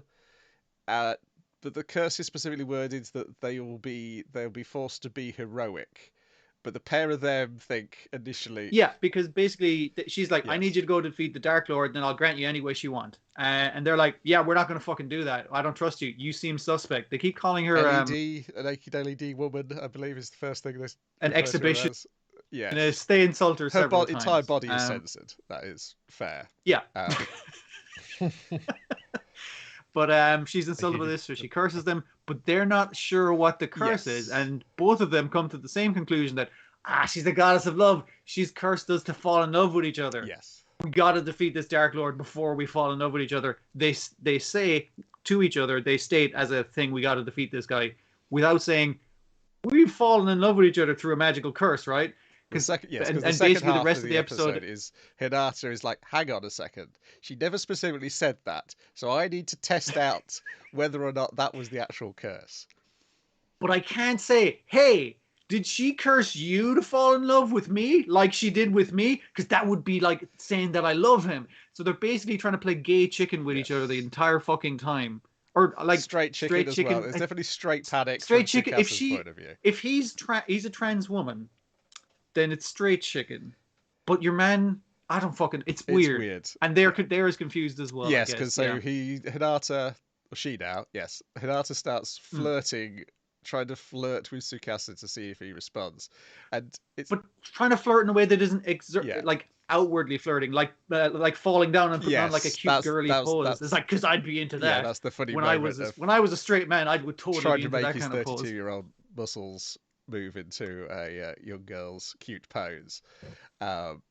But the curse is specifically worded that they'll be forced to be heroic. But the pair of them think initially... Yeah, because basically she's like, I need you to go defeat the Dark Lord, then I'll grant you any wish you want. And they're like, yeah, we're not going to fucking do that. I don't trust you. You seem suspect. They keep calling her... an LED woman, I believe, is the first thing. An exhibition. Yeah. And they insult her several times. Her entire body is censored. That is fair. Yeah. But she's insulted by this, so she curses them, but they're not sure what the curse is. And both of them come to the same conclusion that, she's the goddess of love. She's cursed us to fall in love with each other. Yes. We got to defeat this Dark Lord before we fall in love with each other. They say to each other, they state as a thing, we got to defeat this guy, without saying, we've fallen in love with each other through a magical curse, right? Because basically the rest of the episode is Hinata is like, hang on a second. She never specifically said that, so I need to test out whether or not that was the actual curse. But I can't say, hey, did she curse you to fall in love with me like she did with me? Because that would be like saying that I love him. So they're basically trying to play gay chicken with each other the entire fucking time. Or like straight chicken as well. There's definitely straight panic. Straight chicken. If he's a trans woman, then it's straight chicken. But your man, I don't fucking... It's weird. And they're as confused as well. Yes, because Hinata starts flirting, trying to flirt with Tsukasa to see if he responds. But trying to flirt in a way that isn't like outwardly flirting, like falling down and putting on like a cute girly pose. It's like, because I'd be into that. Yeah, that's the funny when I was a straight man, I would totally be into that kind of pose. Trying to make his 32-year-old muscles move into a young girl's cute pose. And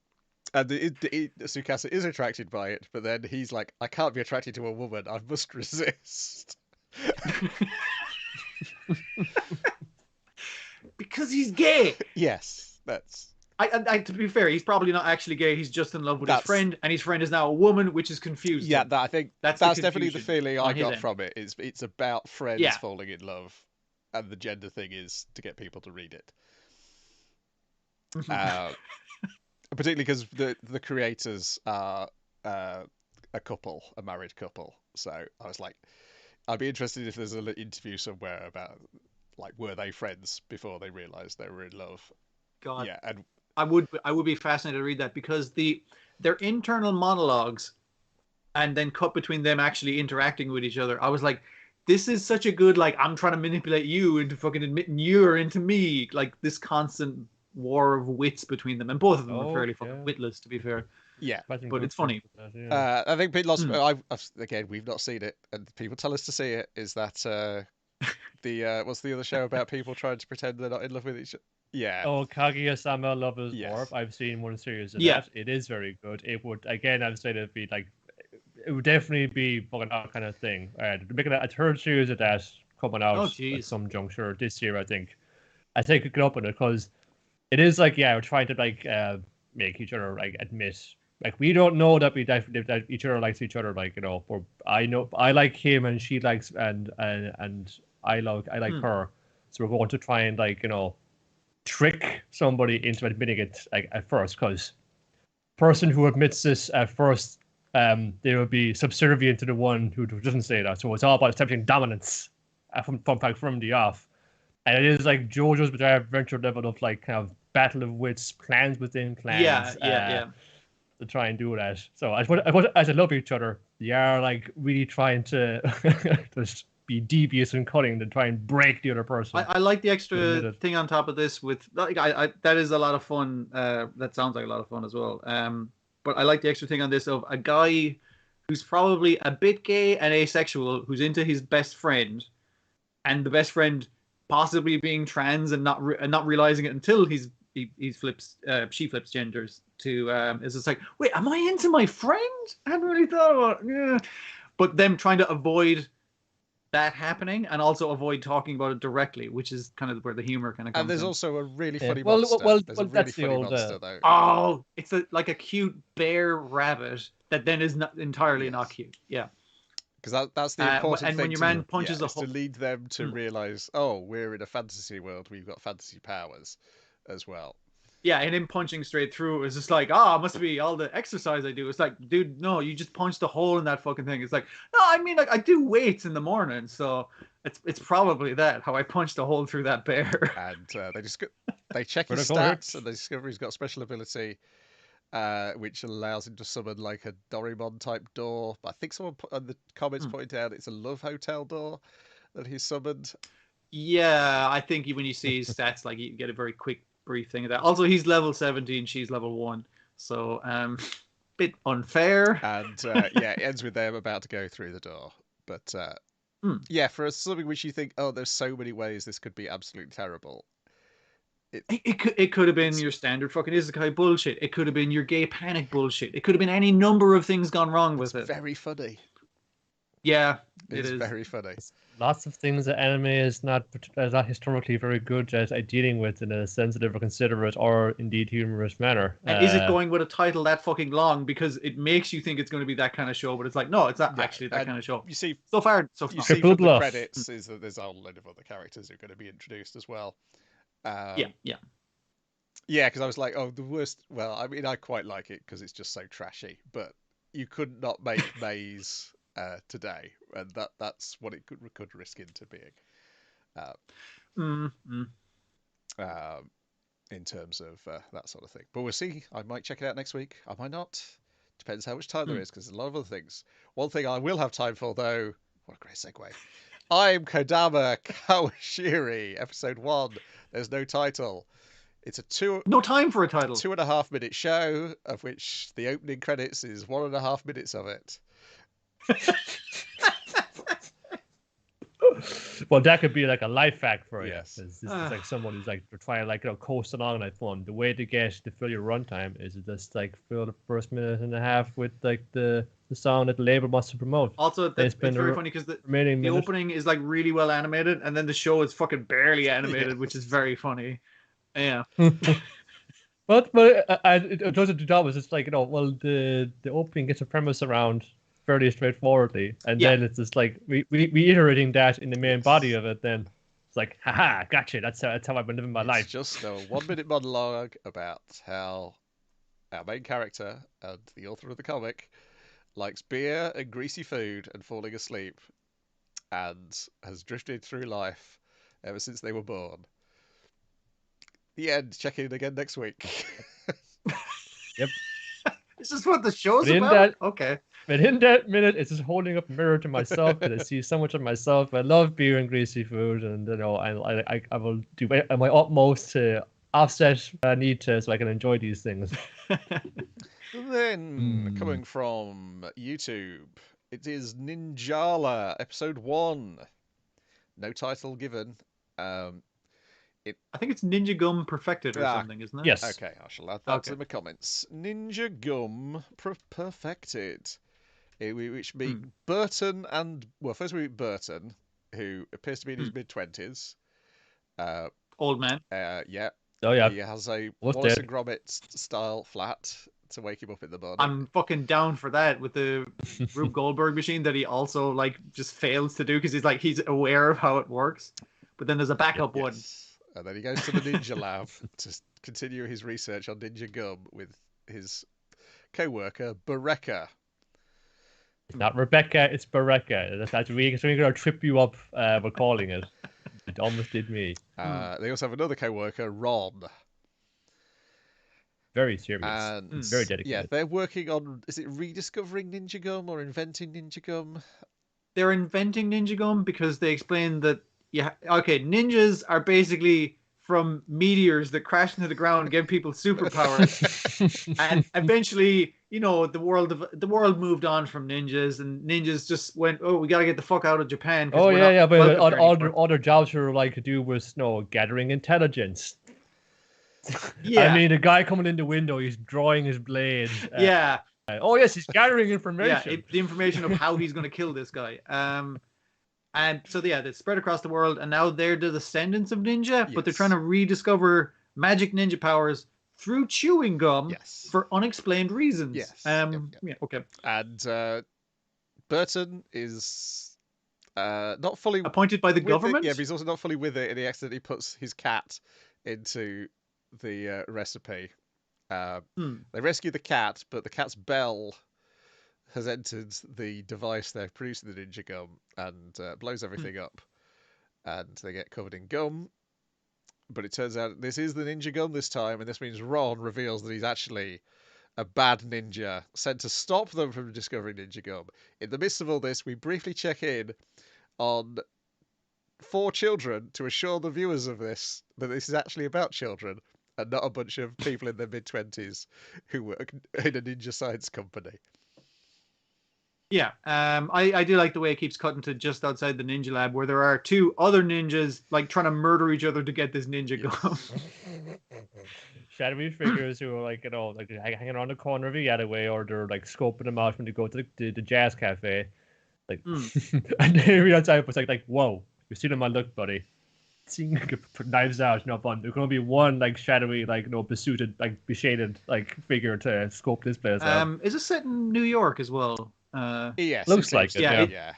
Tsukasa is attracted by it, but then he's like, I can't be attracted to a woman, I must resist. Because he's gay. Yes, that's... to be fair, he's probably not actually gay. He's just in love with his friend, and his friend is now a woman, which is confusing. Yeah, I think that's definitely the feeling I got from it. It's about friends falling in love, and the gender thing is to get people to read it. Particularly because the creators are a married couple. So I was like, I'd be interested if there's an interview somewhere about, like, were they friends before they realised they were in love? God, yeah, and I would be fascinated to read that, because their internal monologues, and then cut between them actually interacting with each other. I was like, this is such a good, like, I'm trying to manipulate you into fucking admitting you're into me, like this constant war of wits between them, and both of them are fairly fucking witless, to be fair. Yeah, but it's funny. I think again, we've not seen it, and people tell us to see it. Is that The what's the other show about people trying to pretend they're not in love with each other? Yeah. Oh, Kaguya-sama Love is Yes. Warp. I've seen one series of that. It is very good. It would, again, I'd say it'd be like, it would definitely be fucking that kind of thing. They're making a third series of that coming out at some juncture this year, I think. I think it could open it because it is like, we're trying to like make each other like admit, like we don't know that that each other likes each other, like, you know, or I know I like him and she likes and I like her, so we're going to try and, like, you know, trick somebody into admitting it, like, at first, because person who admits this at first, they will be subservient to the one who doesn't say that. So it's all about establishing dominance from the off, and it is like JoJo's Bizarre Adventure level of, like, kind of battle of wits, clans within clans. To try and do that. So as they love each other, they are, like, really trying to just be devious and cunning to try and break the other person. I like the extra thing on top of this with, like, that is a lot of fun. That sounds like a lot of fun as well. But I like the extra thing on this of a guy who's probably a bit gay and asexual, who's into his best friend, and the best friend possibly being trans and not realizing it until she flips genders to it's just like, wait, am I into my friend? I hadn't really thought about it. Yeah. But them trying to avoid that happening and also avoid talking about it directly, which is kind of where the humor kind of comes in. And there's also a really funny monster. There's a really funny monster, though. Oh, it's like a cute bear rabbit that then is not entirely not cute. Yeah. Because that's the important thing. And when your man punches to lead them to realize, oh, we're in a fantasy world. We've got fantasy powers as well. Yeah, and him punching straight through is just like, it must be all the exercise I do. It's like, dude, no, you just punched a hole in that fucking thing. It's like, no, I mean, like, I do weights in the morning, so it's probably that, how I punched a hole through that bear. And they check his stats, and they discover he's got a special ability, which allows him to summon, like, a Doraemon type door. I think someone on the comments pointed out it's a love hotel door that he's summoned. Yeah, I think when you see his stats, like, you get a very quick brief thing of that. Also, he's level 17, she's level 1, so bit unfair. And it ends with them about to go through the door. But for something which you think, oh, there's so many ways this could be absolutely terrible. It could have been your standard fucking isekai bullshit. It could have been your gay panic bullshit. It could have been any number of things gone wrong with it. Very funny. Yeah, it is very funny. Lots of things that anime is not historically very good at dealing with in a sensitive or considerate or indeed humorous manner. And is it going with a title that fucking long because it makes you think it's going to be that kind of show, but it's like, no, it's not actually that kind of show. You see, so far. You see from the credits is that there's a whole load of other characters who are going to be introduced as well. Yeah, because I was like, oh, the worst. Well, I mean, I quite like it because it's just so trashy, but you could not make Maze today, and that's what it could risk into being. In terms of that sort of thing. But we'll see. I might check it out next week. I might not. Depends how much time there is, because there's a lot of other things. One thing I will have time for, though. What a great segue. I'm KODAMA KAWASHIRI, episode 1. There's no title. It's no time for a title. 2.5 minute show, of which the opening credits is 1.5 minutes of it. Well, that could be like a life hack for you. This is like someone who's like trying to, like, you know, coast along like fun. The way to get to fill your runtime is to just, like, fill the first minute and a half with, like, the song that the label wants to promote. Also, it's very funny because the opening is, like, really well animated, and then the show is fucking barely animated, which is very funny. Yeah. but it doesn't do that. It's like, you know, well, the opening gets a premise around fairly straightforwardly, and then it's just like reiterating that in the main body of it. Then it's like, haha, gotcha. That's how I've been living my life. Just a 1 minute monologue about how our main character and the author of the comic likes beer and greasy food and falling asleep, and has drifted through life ever since they were born. The end. Check in again next week. Yep. This is what the show's about? Okay. But in that minute, it's just holding up a mirror to myself, and I see so much of myself. I love beer and greasy food, and, you know, I will do my utmost to offset what I need to, so I can enjoy these things. Then, coming from YouTube, it is Ninjala, episode 1. No title given. I think it's Ninja Gum Perfected or something, isn't it? Yes. Okay, I shall add that to the comments. Ninja Gum Perfected. Which meet Burton and... Well, first we meet Burton, who appears to be in his mid-20s. Old man. Yeah. Oh, yeah. He has a Wallace and Gromit-style flat to wake him up in the morning. I'm fucking down for that with the Rube Goldberg machine that he also, like, just fails to do because he's aware of how it works. But then there's a backup one. And then he goes to the Ninja Lab to continue his research on Ninja Gum with his co-worker, Bereka. It's not Rebecca, it's Bereka. That's really going to trip you up for calling it. It almost did me. They also have another co-worker, Ron. Very serious. And very dedicated. Yeah, they're working on, is it rediscovering Ninja Gum or inventing Ninja Gum? They're inventing Ninja Gum because they explain that, ninjas are basically from meteors that crash into the ground and give people superpowers. And eventually, the world moved on from ninjas, and ninjas just went, we got to get the fuck out of Japan. Oh, yeah, but all their jobs were to do with gathering intelligence. Yeah. I mean, the guy coming in the window, he's drawing his blade. Yeah. Oh, yes, he's gathering information. Yeah, the information of how he's going to kill this guy. And so, they spread across the world, and now they're the descendants of ninja, but they're trying to rediscover magic ninja powers through chewing gum for unexplained reasons. Yes. Yeah, okay. And Burton is not fully... appointed by the government? Yeah, but he's also not fully with it, and he accidentally puts his cat into the recipe. They rescue the cat, but the cat's bell has entered the device they're producing the Ninja Gum and blows everything up. And they get covered in gum. But it turns out this is the Ninja Gum this time, and this means Ron reveals that he's actually a bad ninja sent to stop them from discovering Ninja Gum. In the midst of all this, we briefly check in on 4 children to assure the viewers of this that this is actually about children and not a bunch of people in their mid-20s who work in a ninja science company. Yeah, I do like the way it keeps cutting to just outside the ninja lab where there are 2 other ninjas trying to murder each other to get this ninja gum. Shadowy figures who are hanging around the corner of the alleyway, or they're scoping them out when they go to the jazz cafe. And every outside was like, whoa, you're stealing my look, buddy. Seeing knives out, no fun. There's gonna be one shadowy, besuited, beshaded figure to scope this place out. Is it set in New York as well? Yes, looks like it. Yeah.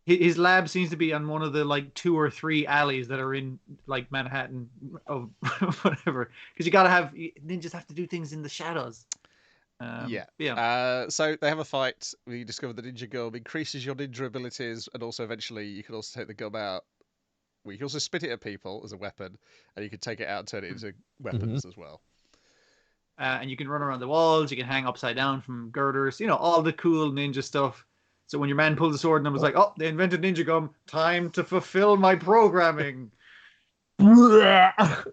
His lab seems to be on one of the 2 or 3 alleys that are in Manhattan or whatever. Because ninjas have to do things in the shadows. So they have a fight. We discover the Ninja Gum increases your ninja abilities, and also eventually you can also take the gum out. You can also spit it at people as a weapon, and you can take it out and turn it into weapons as well. And you can run around the walls. You can hang upside down from girders. All the cool ninja stuff. So when your man pulled the sword and was like, "Oh, they invented Ninja Gum. Time to fulfill my programming." Pulls out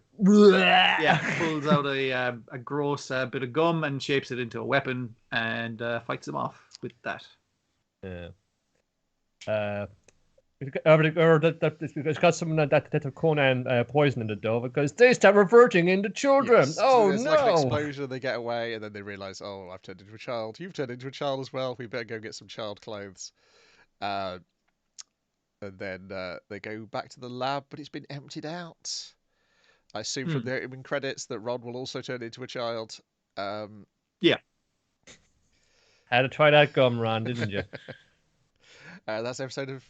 a gross bit of gum and shapes it into a weapon and fights him off with that. It's got some that Conan poison in the dough because they start reverting into children. Yes. Oh, there's no! An explosion, they get away, and then they realise, oh, I've turned into a child. You've turned into a child as well. We better go get some child clothes. And then they go back to the lab, but it's been emptied out. I assume from the opening credits that Ron will also turn into a child. Yeah. Had to try that gum, Ron, didn't you? That's episode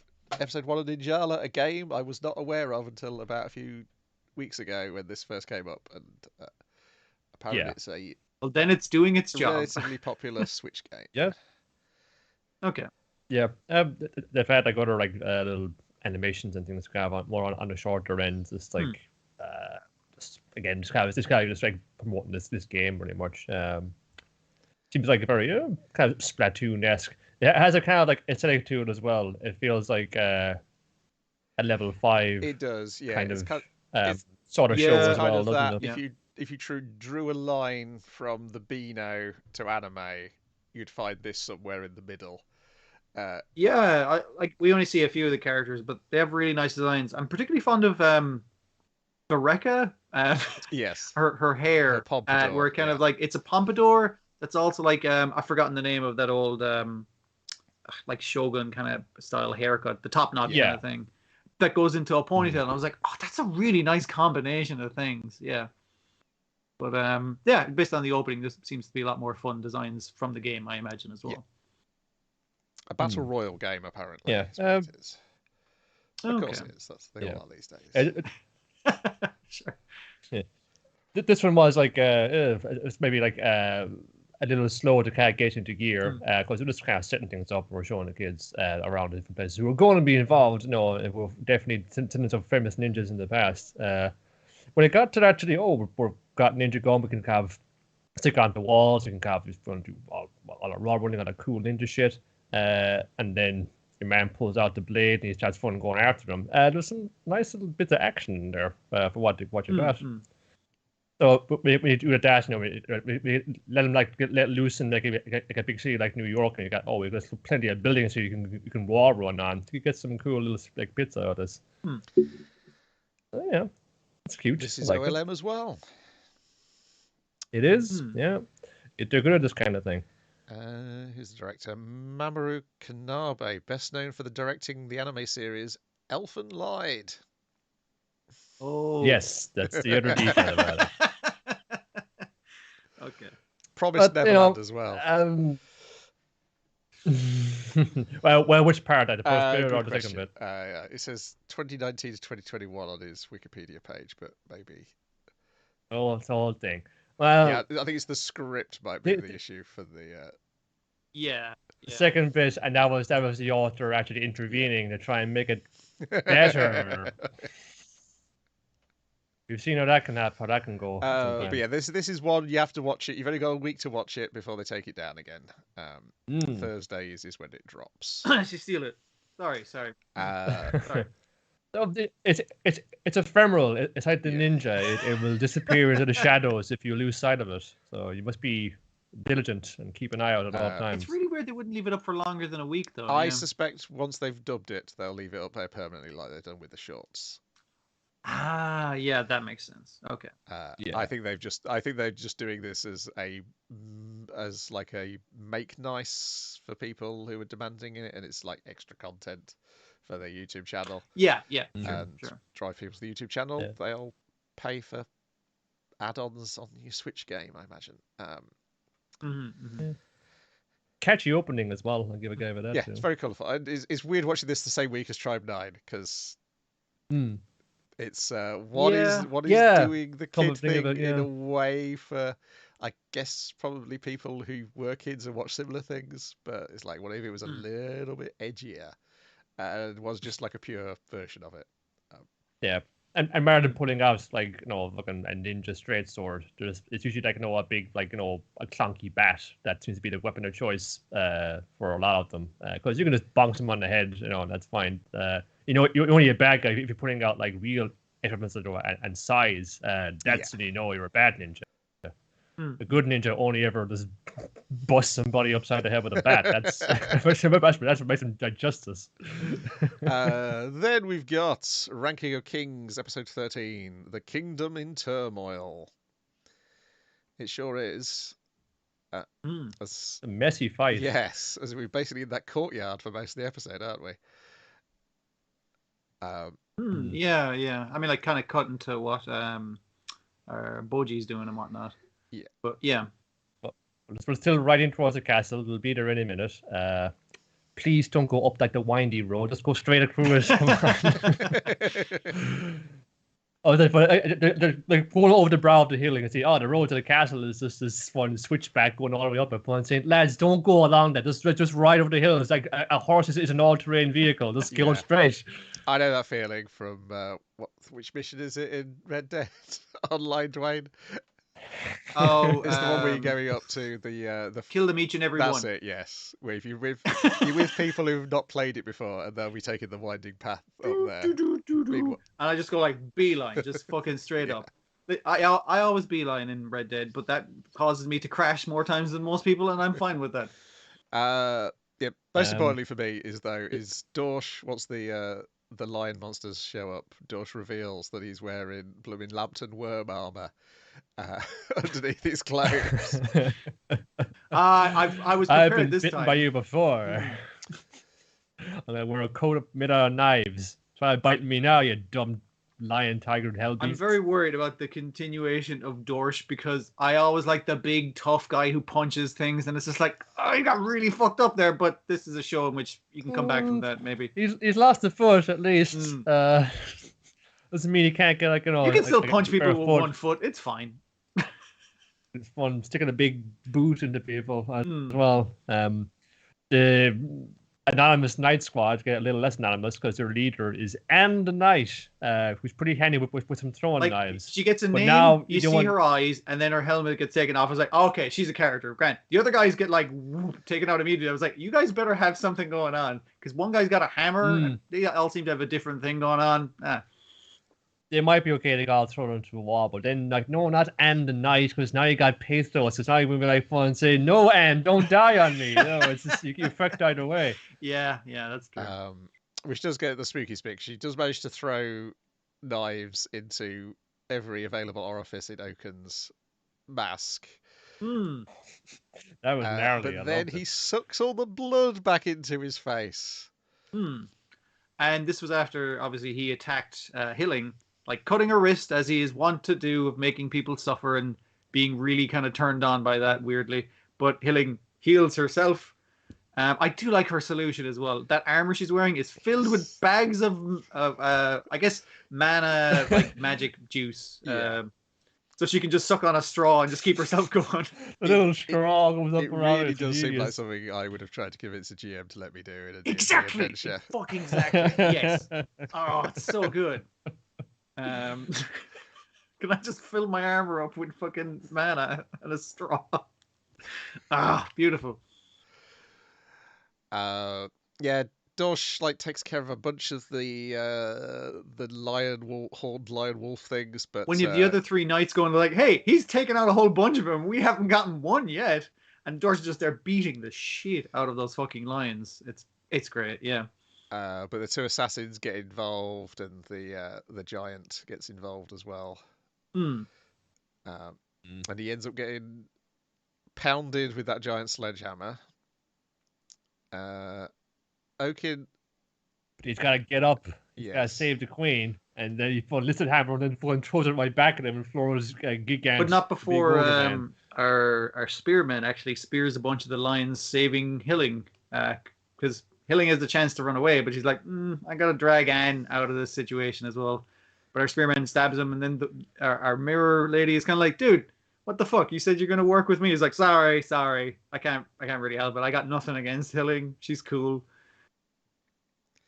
1 of Ninjala, a game I was not aware of until about a few weeks ago when this first came up, and apparently it's a then it's doing its job. Relatively popular Switch game. Yeah. Okay. Yeah. They've had other little animations and things kind of more on the shorter end. Just this guy just promoting this game pretty much. Seems like a very kind of Splatoon-esque. It has a kind of aesthetic to it as well. It feels like a level 5. It does, yeah. Kind of sort of show as well, doesn't it? If you drew a line from the Beano to anime, you'd find this somewhere in the middle. Yeah, we only see a few of the characters, but they have really nice designs. I'm particularly fond of Bereka. Yes. Her hair, Her pompadour, where kind of like it's a pompadour that's also like I've forgotten the name of that old like Shogun kind of style haircut, the top knot kind of thing that goes into a ponytail. And I was like, oh, that's a really nice combination of things. Yeah. But yeah, based on the opening, this seems to be a lot more fun designs from the game, I imagine, as well. Yeah. A battle royal game, apparently. Yeah. It is. Of course it is. That's the all are these days. Sure. Yeah. This one was like it's maybe like a little slow to kind of get into gear because we're just kind of setting things up. We're showing the kids around the different places who are going to be involved. You know, we've definitely seen some famous ninjas in the past. When it got to that, we've got ninja gun. We can kind of stick on the walls. We can kind of do all a raw running on a cool ninja shit. And then your man pulls out the blade and he starts fun going after them. There's some nice little bits of action in there for what you got. So when you do the dash, you know, we let them like get let loose in like a big city like New York, and you got we've got plenty of buildings so you can wall run on. You get some cool little like bits out of this. Yeah, it's cute. This is OLM as well. It is. Yeah, they're good at this kind of thing. Who's the director? Mamoru Kanabe, best known for directing the anime series Elfen Lied. Oh, yes, that's the other detail about it. Okay. Promised Neverland as well. Well, which part? The first bit or the second bit? Yeah. It says 2019 to 2021 on his Wikipedia page, but maybe. Oh, it's the whole thing. Well, yeah, I think it's the script might be the issue for the. Yeah. Second bit, and that was the author actually intervening to try and make it better. You've seen how that can go. But yeah, this is one you have to watch it. You've only got a week to watch it before they take it down again. Thursday is when it drops. She steal it. Sorry. Sorry. So it's ephemeral. It's like the ninja. It will disappear into the shadows if you lose sight of it. So you must be diligent and keep an eye out at all times. It's really weird they wouldn't leave it up for longer than a week, though. I suspect once they've dubbed it, they'll leave it up there permanently, like they've done with the shorts. Ah, yeah, that makes sense. Okay. I think they're just doing this as like a make nice for people who are demanding it, and it's like extra content for their YouTube channel. Yeah. And drive people to the YouTube channel. Yeah. They'll pay for add-ons on your Switch game, I imagine. Yeah. Catchy opening as well. I'll give a go for that. Yeah, it's very colourful. And it's weird watching this the same week as Tribe 9 because it's what is doing the kid thing in a way for, I guess, probably people who were kids and watch similar things. But it's like, what if it was a little bit edgier and was just like a pure version of it? Yeah. And rather than pulling out like fucking a ninja straight sword, it's usually like a big a clunky bat that seems to be the weapon of choice for a lot of them because you can just bonk them on the head, that's fine. You're only a bad guy if you're putting out like real implements and size. That's when you know you're a bad ninja. A good ninja only ever just bust somebody upside the head with a bat. That's what makes him justice. Then we've got Ranking of Kings, episode 13, The Kingdom in Turmoil. It sure is. A messy fight. Yes, as we're basically in that courtyard for most of the episode, aren't we? Yeah. I mean, like, kind of cut into what Boji's doing and whatnot. Yeah. But yeah. We're still riding towards the castle. We'll be there any minute. Please don't go up like the windy road. Just go straight across it. Come on. They're going over the brow of the hill and you can see, the road to the castle is just this one switchback going all the way up. And saying, lads, don't go along that. Just ride over the hill. It's like a horse is an all-terrain vehicle. Just go straight. I know that feeling from which mission is it in Red Dead Online, Dwayne? Oh, it's the one where you're going up to the kill them each and every one. That's it, yes. Where if you're with people who've not played it before, and they'll be taking the winding path up there. And I just go like beeline, just fucking straight up. I always beeline in Red Dead, but that causes me to crash more times than most people, and I'm fine with that. Yeah, Yep. Most importantly for me is Dorsch, once the lion monsters show up, Dorsch reveals that he's wearing blooming Lambton worm armor underneath his clothes. I was prepared I've been this bitten time. by you before. And I wear a coat made out of knives. Try biting me now, you dumb lion, tiger, hell beast. I'm very worried about the continuation of Dorsch because I always like the big tough guy who punches things, and it's just like, oh, you got really fucked up there. But this is a show in which you can come back from that, maybe. He's lost a foot at least. Doesn't mean he can't get like, you know. You can still like punch people with 1 foot. It's fine. It's fun sticking a big boot into people as well. The anonymous Night Squad get a little less anonymous because their leader is Anne the Knight, who's pretty handy with some throwing knives. She gets a name, now, you see her eyes, and then her helmet gets taken off. I was like, oh, okay, she's a character. Grant. The other guys get like taken out immediately. I was like, you guys better have something going on because one guy's got a hammer. And they all seem to have a different thing going on. They might be okay to get all thrown into a wall, but then like, no, not Anne the Knight, because now you got pathos. It's not even be like fun saying, no, Anne, don't die on me. You know, it's just you affect either way. Yeah, that's true. Which does get the spooky speak. She does manage to throw knives into every available orifice in Oaken's mask. That was gnarly. But then he sucks all the blood back into his face. And this was after, obviously, he attacked Hilling, like cutting her wrist, as he is wont to do, of making people suffer and being really kind of turned on by that, weirdly. But Hilling heals herself. I do like her solution as well. That armor she's wearing is filled with bags of I guess, mana, like magic juice. So she can just suck on a straw and just keep herself going. A little straw goes up it around. It really does seem like something I would have tried to convince a GM to let me do in a exactly adventure. Fucking exactly. Yes. Oh, it's so good. Can I just fill my armor up with fucking mana and a straw? Beautiful. Yeah, Dorsch like takes care of a bunch of the horned lion wolf things, but when you have the other three knights going like, hey, he's taken out a whole bunch of them, we haven't gotten one yet, and Dorsch is just there beating the shit out of those fucking lions. It's great, yeah. But the two assassins get involved, and the giant gets involved as well. And he ends up getting pounded with that giant sledgehammer. Oaken, he's got to get up. He's got to save the queen, and then he lifts the hammer, and then throws it right back at him and floors Gigant. But not before our spearman actually spears a bunch of the lions, saving Hilling, because Hilling has the chance to run away, but she's like, I got to drag Anne out of this situation as well. But our spearman stabs him, and then our mirror lady is kind of like, dude, what the fuck? You said you're gonna work with me. He's like, sorry, I can't really help it. I got nothing against Hilling. She's cool.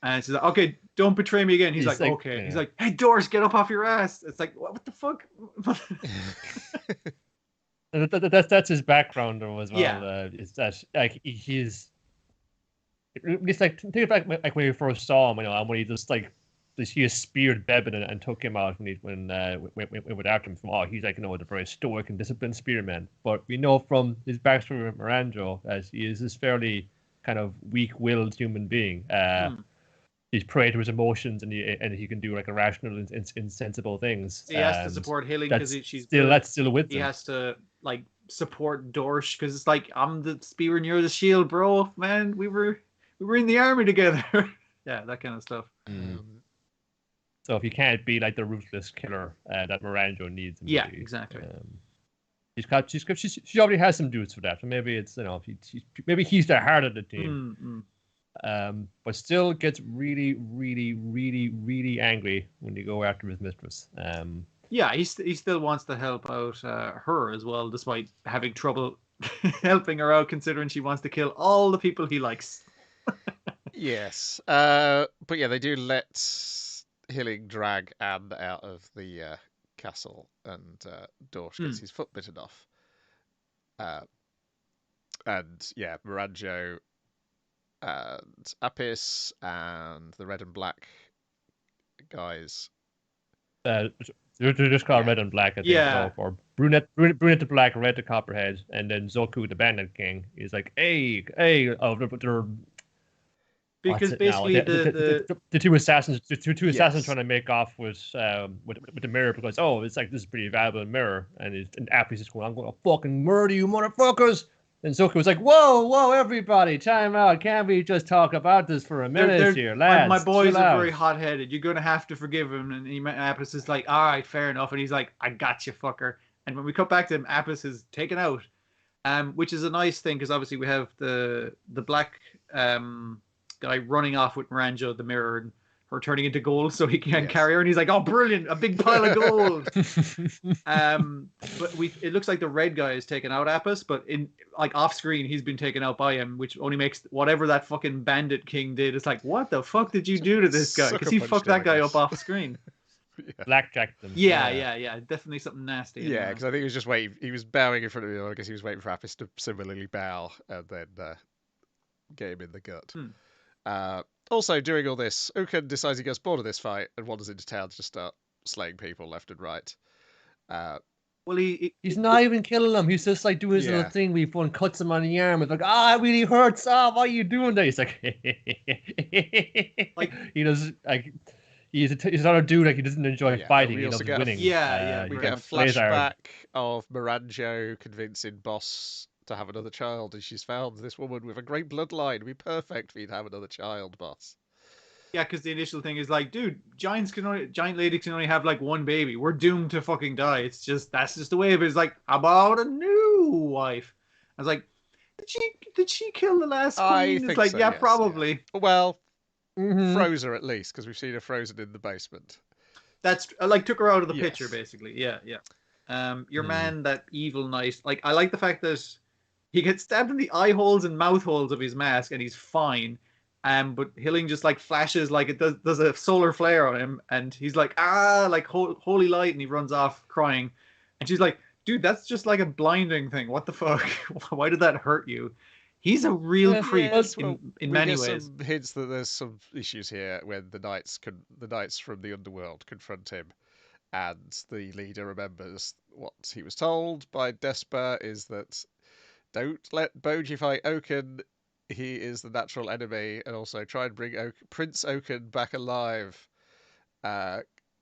And she's like, okay, don't betray me again. He's like, okay. Yeah. He's like, hey, Dorsch, get up off your ass. It's like, what the fuck? That's his background as well. Yeah. Is that like he's like, think of like when you first saw him, and when he just like he speared Bebin and took him out when went after him. From he's like, a very stoic and disciplined spearman. But we know from his backstory with Mirage as he is this fairly kind of weak-willed human being. He's prey to his emotions, and he can do like irrational and insensible things. He has to support Hilling because that's still with him. He has to like support Dorsch because it's like, I'm the spear and you're the shield, bro. Man, we were in the army together. Yeah, that kind of stuff. So if you can't be like the ruthless killer that Mirage needs, yeah, exactly. She already has some dudes for that. So maybe it's maybe he's the heart of the team. But still gets really, really, really, really angry when you go after his mistress. Yeah, he still wants to help out her as well, despite having trouble helping her out, considering she wants to kill all the people he likes. Yes, but yeah, they do let Hilling drag Anne out of the castle, and Dorsch gets his foot bitten off. And yeah, Miranjo and Apis and the red and black guys. They're just called red and black, I think. Yeah. Or brunette to black, red to copperhead, and then Zoku, the Bandit King, is like, hey, they're because basically the two assassins, trying to make off with the mirror because it's like this is a pretty valuable mirror, and Apple's just going, I'm going to fucking murder you, motherfuckers. And Zoku was like, whoa, everybody, time out. Can't we just talk about this for a minute here, lads? My boys are very hot-headed. You're going to have to forgive him. And Apis is like, all right, fair enough. And he's like, I got you, fucker. And when we cut back to him, Apis is taken out, which is a nice thing because obviously we have the black guy running off with Miranjo, the mirror, and her turning into gold so he can't carry her. And he's like, oh, brilliant, a big pile of gold. But it looks like the red guy has taken out Apis, but off screen he's been taken out by him, which only makes whatever that fucking Bandit King did. It's like, what the fuck did you do to this guy? Because he fucked that guy up off screen. Blackjacked them. Yeah, definitely something nasty. Yeah, because I think he was just waiting. He was bowing in front of him. I guess he was waiting for Apis to similarly bow and then get him in the gut. Also, during all this, Uken decides he gets bored of this fight and wanders into town to just start slaying people left and right. Well, he's not even killing them. He's just like doing his little thing where he cuts him on the arm. It's like, it really hurts. Why are you doing that? He's like, he does like. He's not a dude like he doesn't enjoy fighting. He loves winning. We get a flashback of Miranjo convincing Boss to have another child, and she's found this woman with a great bloodline. It'd be perfect for you to have another child, Boss. Yeah, because the initial thing is like, dude, giant ladies can only have like one baby. We're doomed to fucking die. That's just the way of it. It's like, how about a new wife? I was like, did she kill the last queen? It's like, so, yes, probably. Yeah. Well, froze her at least, because we've seen her frozen in the basement. That's like took her out of the picture, basically. Yeah. Your man, that evil knight. Like, I like the fact that he gets stabbed in the eye holes and mouth holes of his mask, and he's fine. But Hilling just like flashes like it does a solar flare on him, and he's like, like holy light, and he runs off crying. And she's like, dude, that's just like a blinding thing. What the fuck? Why did that hurt you? He's a real creep in many ways. Some hints that there's some issues here when the knights from the underworld confront him, and the leader remembers what he was told by Despa is that don't let Boji fight Oaken. He is the natural enemy, and also try and bring Prince Oaken back alive.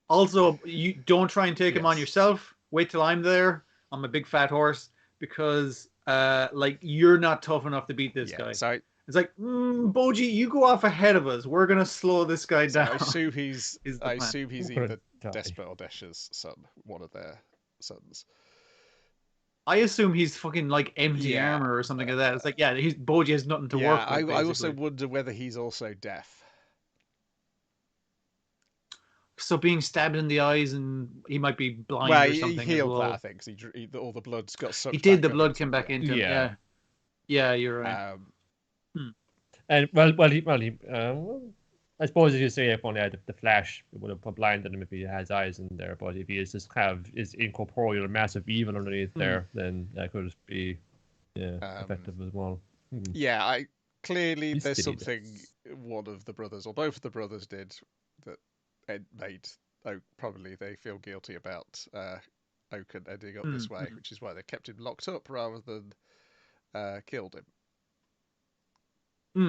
Also, you don't try and take him on yourself. Wait till I'm there. I'm a big fat horse because. Like you're not tough enough to beat this guy. So it's like, Boji, you go off ahead of us. We're gonna slow this guy down. I assume he's either Despa or Desh's son, one of their sons. I assume he's fucking like empty armor or something like that. It's like, Boji has nothing to work with. I also wonder whether he's also deaf. So being stabbed in the eyes, and he might be blind or something. He healed that, I think, because all the blood's got sucked. He did. The blood came back into him. Yeah, you're right. And I suppose as you say, if only had the flash, it would have blinded him if he has eyes in there. But if he is just is incorporeal, massive evil underneath there, then that could be effective as well. Yeah, clearly there's something one of the brothers or both of the brothers did that made probably they feel guilty about Oaken ending up this way, which is why they kept him locked up rather than killed him.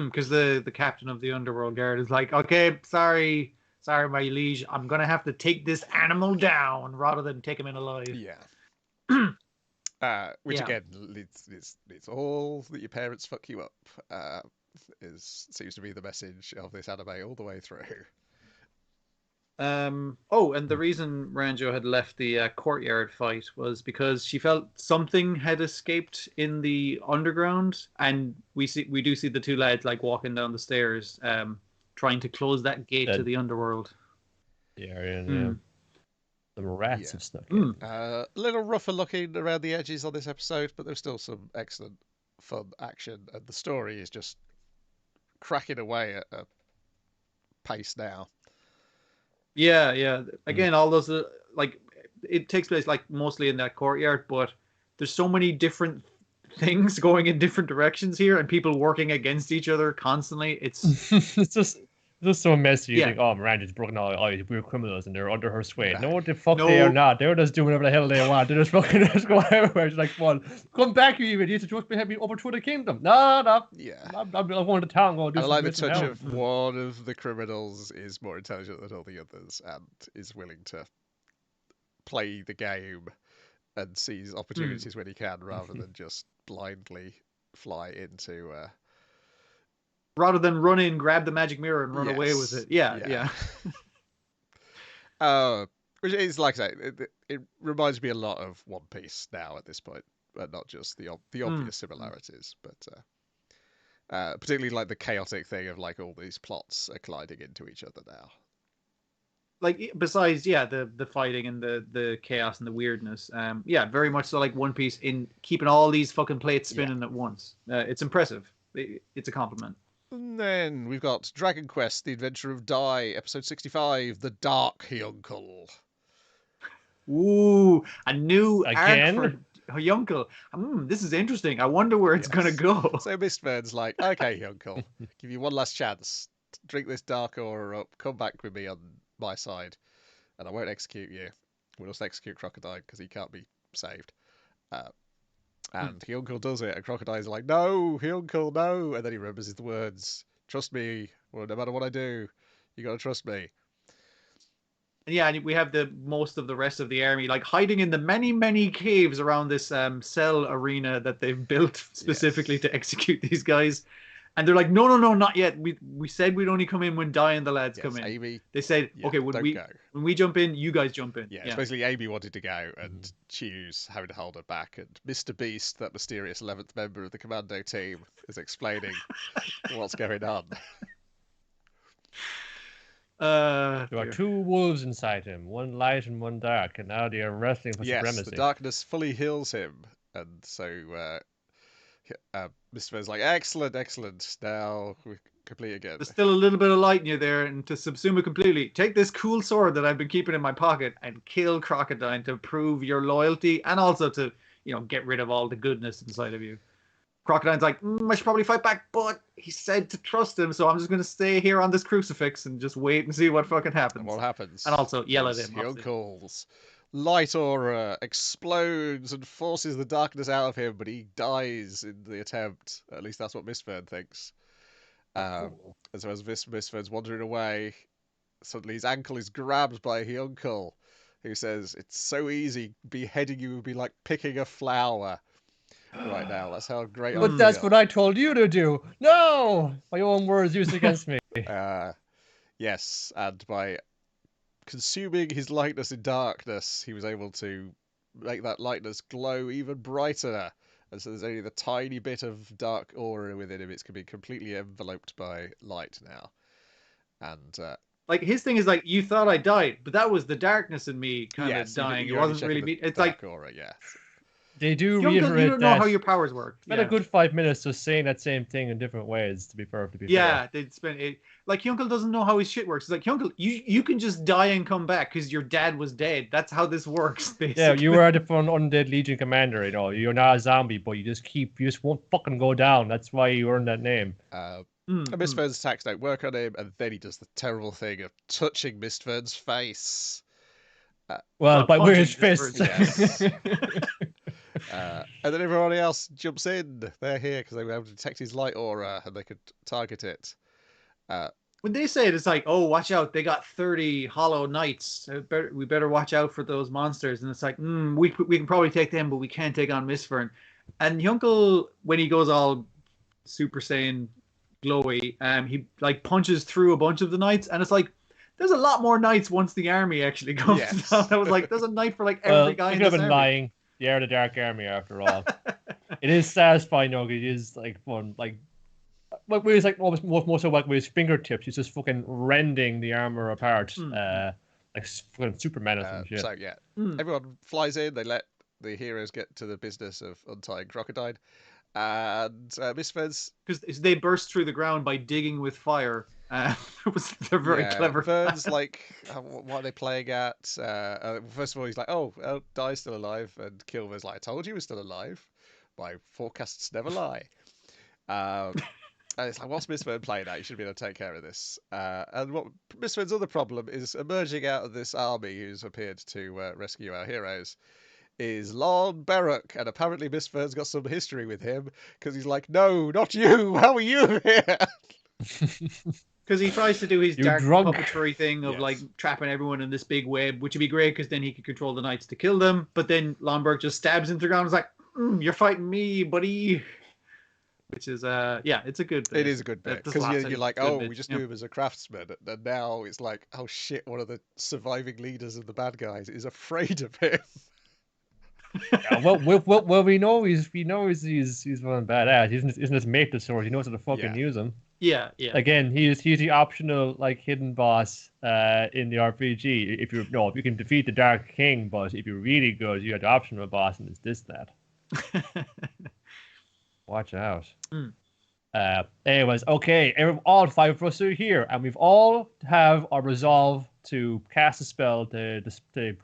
Because the captain of the underworld guard is like, okay, sorry, my liege, I'm gonna have to take this animal down rather than take him in alive. Which again, it's all that your parents fuck you up. Seems to be the message of this anime all the way through. And the reason Ranjo had left the courtyard fight was because she felt something had escaped in the underground, and we do see the two lads like walking down the stairs, trying to close that gate to the underworld. The rats have snuck in. A little rougher looking around the edges on this episode, but there's still some excellent fun action, and the story is just cracking away at a pace now. Yeah. Again, all those like it takes place like mostly in that courtyard, but there's so many different things going in different directions here, and people working against each other constantly. It's it's Just so messy. You think, oh, Miranda's broken all these weird criminals and they're under her sway. Yeah. No, what the fuck they are not. They're just doing whatever the hell they want. They're just fucking just go everywhere. She's like, well, come back, you idiot. You just have me overthrow the kingdom. No. Yeah. I'm going to town. Go do I some like the bits in touch town. of one of the criminals is more intelligent than all the others and is willing to play the game and seize opportunities when he can, rather than just blindly fly into. Rather than run in, grab the magic mirror, and run away with it. Yeah. Which is, like I say, it reminds me a lot of One Piece now at this point, but not just the obvious similarities, but particularly like the chaotic thing of like all these plots are colliding into each other now. Like, besides, the fighting and the chaos and the weirdness, very much so like One Piece in keeping all these fucking plates spinning at once. It's impressive. It's a compliment. And then we've got Dragon Quest: The Adventure of Dai, episode 65, The Dark HYUNCKEL. Ooh, a new Again? arc for HYUNCKEL. This is interesting. I wonder where it's gonna go. So Mistbird's like, okay, HYUNCKEL, give you one last chance. Drink this dark aura up. Come back with me on my side, and I won't execute you. We'll just execute Crocodile because he can't be saved. And HYUNCKEL does it, and Crocodile's like, no, HYUNCKEL, no. And then he remembers the words, trust me, well, no matter what I do, you gotta trust me. Yeah, and we have most of the rest of the army like hiding in the many caves around this cell arena that they've built specifically to execute these guys. And they're like, no, not yet. We said we'd only come in when Dai and the lads come in. Amy, they said, okay, when we jump in, you guys jump in. Yeah, especially Amy wanted to go, and Chiu's having to hold her back. And Mr. Beast, that mysterious 11th member of the commando team, is explaining what's going on. There are two wolves inside him, one light and one dark, and now they are wrestling for supremacy. Yes, the darkness fully heals him, and so Mr. Bear's like, excellent, now we're complete again. There's still a little bit of light in you there, and to subsume it completely, take this cool sword that I've been keeping in my pocket and kill Crocodile to prove your loyalty, and also to, get rid of all the goodness inside of you. Crocodile's like, I should probably fight back, but he said to trust him, so I'm just going to stay here on this crucifix and just wait and see what fucking happens. And what happens? And also yell at him. HYUNCKEL's light aura explodes and forces the darkness out of him, but he dies in the attempt. At least that's what Mistfern thinks. And so as Mistfern's wandering away, suddenly his ankle is grabbed by HYUNCKEL, who says, it's so easy, beheading you would be like picking a flower. Right now, that's how great. But that's what I told you to do. No, my own words used against me. Yes, and by consuming his lightness in darkness, he was able to make that lightness glow even brighter. And so there's only the tiny bit of dark aura within him. It's going to be completely enveloped by light now. And like his thing is like, you thought I died, but that was the darkness in me kind of dying. It wasn't really me. It's like aura, yeah. They do reiterate that. You don't know how your powers work. Spent a good 5 minutes just saying that same thing in different ways, to be perfectly fair. Yeah, they'd spend it. Like, HYUNCKEL doesn't know how his shit works. It's like, HYUNCKEL, you can just die and come back because your dad was dead. That's how this works, basically. Yeah, you are the fun Undead Legion commander, You're not a zombie, but you just won't fucking go down. That's why you earned that name. Mistfern's attacks don't work on him, and then he does the terrible thing of touching Mistfern's face. But with his fist. Yes. And then everybody else jumps in. They're here because they were able to detect his light aura and they could target it. When they say it, it's like, oh, watch out. They got 30 hollow knights. We better watch out for those monsters. And it's like, we can probably take them, but we can't take on Mistfern. And HYUNCKEL, when he goes all Super Saiyan glowy, he like punches through a bunch of the knights. And it's like, there's a lot more knights once the army actually comes down. I was like, there's a knight for like every guy in this army. Lying. They are the Dark Army after all. It is satisfying, though. It is like fun. Like it's like most of like with his fingertips, he's just fucking rending the armor apart, like fucking Superman or some shit. So yeah, everyone flies in. They let the heroes get to the business of untying Crocodile, and Mistfern's because they burst through the ground by digging with fire. They're very clever. Vern's like, what are they playing at? First of all, he's like, oh, Dai's still alive. And Kilmer's like, I told you he was still alive. My forecasts never lie. And it's like, what's Miss Fern playing at? You should be able to take care of this. And what Miss Fern's other problem is emerging out of this army who's appeared to rescue our heroes is Lon Berrock. And apparently Miss Fern's got some history with him because he's like, no, not you. How are you here? Because he tries to do his dark puppetry thing of like trapping everyone in this big web, which would be great because then he could control the knights to kill them. But then Lomberg just stabs into the ground and is like, you're fighting me, buddy. Which is, it's a good bit. It is a good bit. Because you're like, we just knew him as a craftsman. And now it's like, oh shit, one of the surviving leaders of the bad guys is afraid of him. Yeah, well, we know he's one badass. Isn't his mate the sword? He knows how to fucking use them. Yeah. Again, he's the optional like hidden boss in the RPG. If you can defeat the Dark King, but if you're really good, you have the optional boss, and it's this that. Watch out. Anyways, okay, all 5 of us are here, and we've all have our resolve to cast a spell to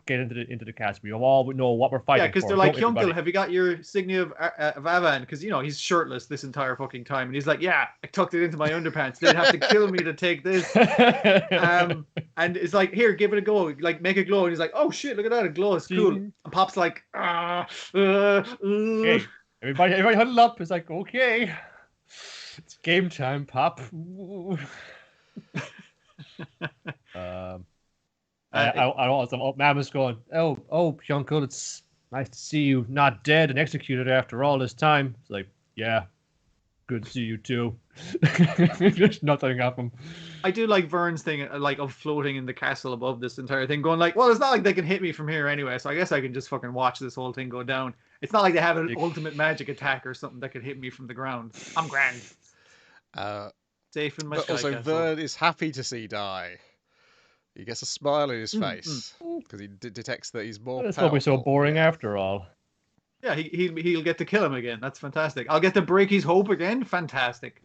get into the cast. We all know what we're fighting for. Yeah, because they're like, HYUNCKEL, have you got your Signia of Avan? Because, he's shirtless this entire fucking time. And he's like, yeah, I tucked it into my underpants. They'd have to kill me to take this. And it's like, here, give it a go. Like, make it glow. And he's like, oh, shit, look at that. It glows. Cool. And Pop's like, Okay. Everybody huddle up. It's like, okay. It's game time, Pop. Mama's going, oh, HYUNCKEL, it's nice to see you not dead and executed after all this time. It's like, yeah, good to see you too. There's nothing happened. I do like Vern's thing, like, of floating in the castle above this entire thing, going like, well, it's not like they can hit me from here anyway, so I guess I can just fucking watch this whole thing go down. It's not like they have an ultimate magic attack or something that could hit me from the ground. I'm grand. Safe in my sky also, castle. Vern is happy to see die. He gets a smile on his face because he detects that he's more It's powerful. not be so boring after all. Yeah, he'll get to kill him again. That's fantastic. I'll get to break his hope again. Fantastic.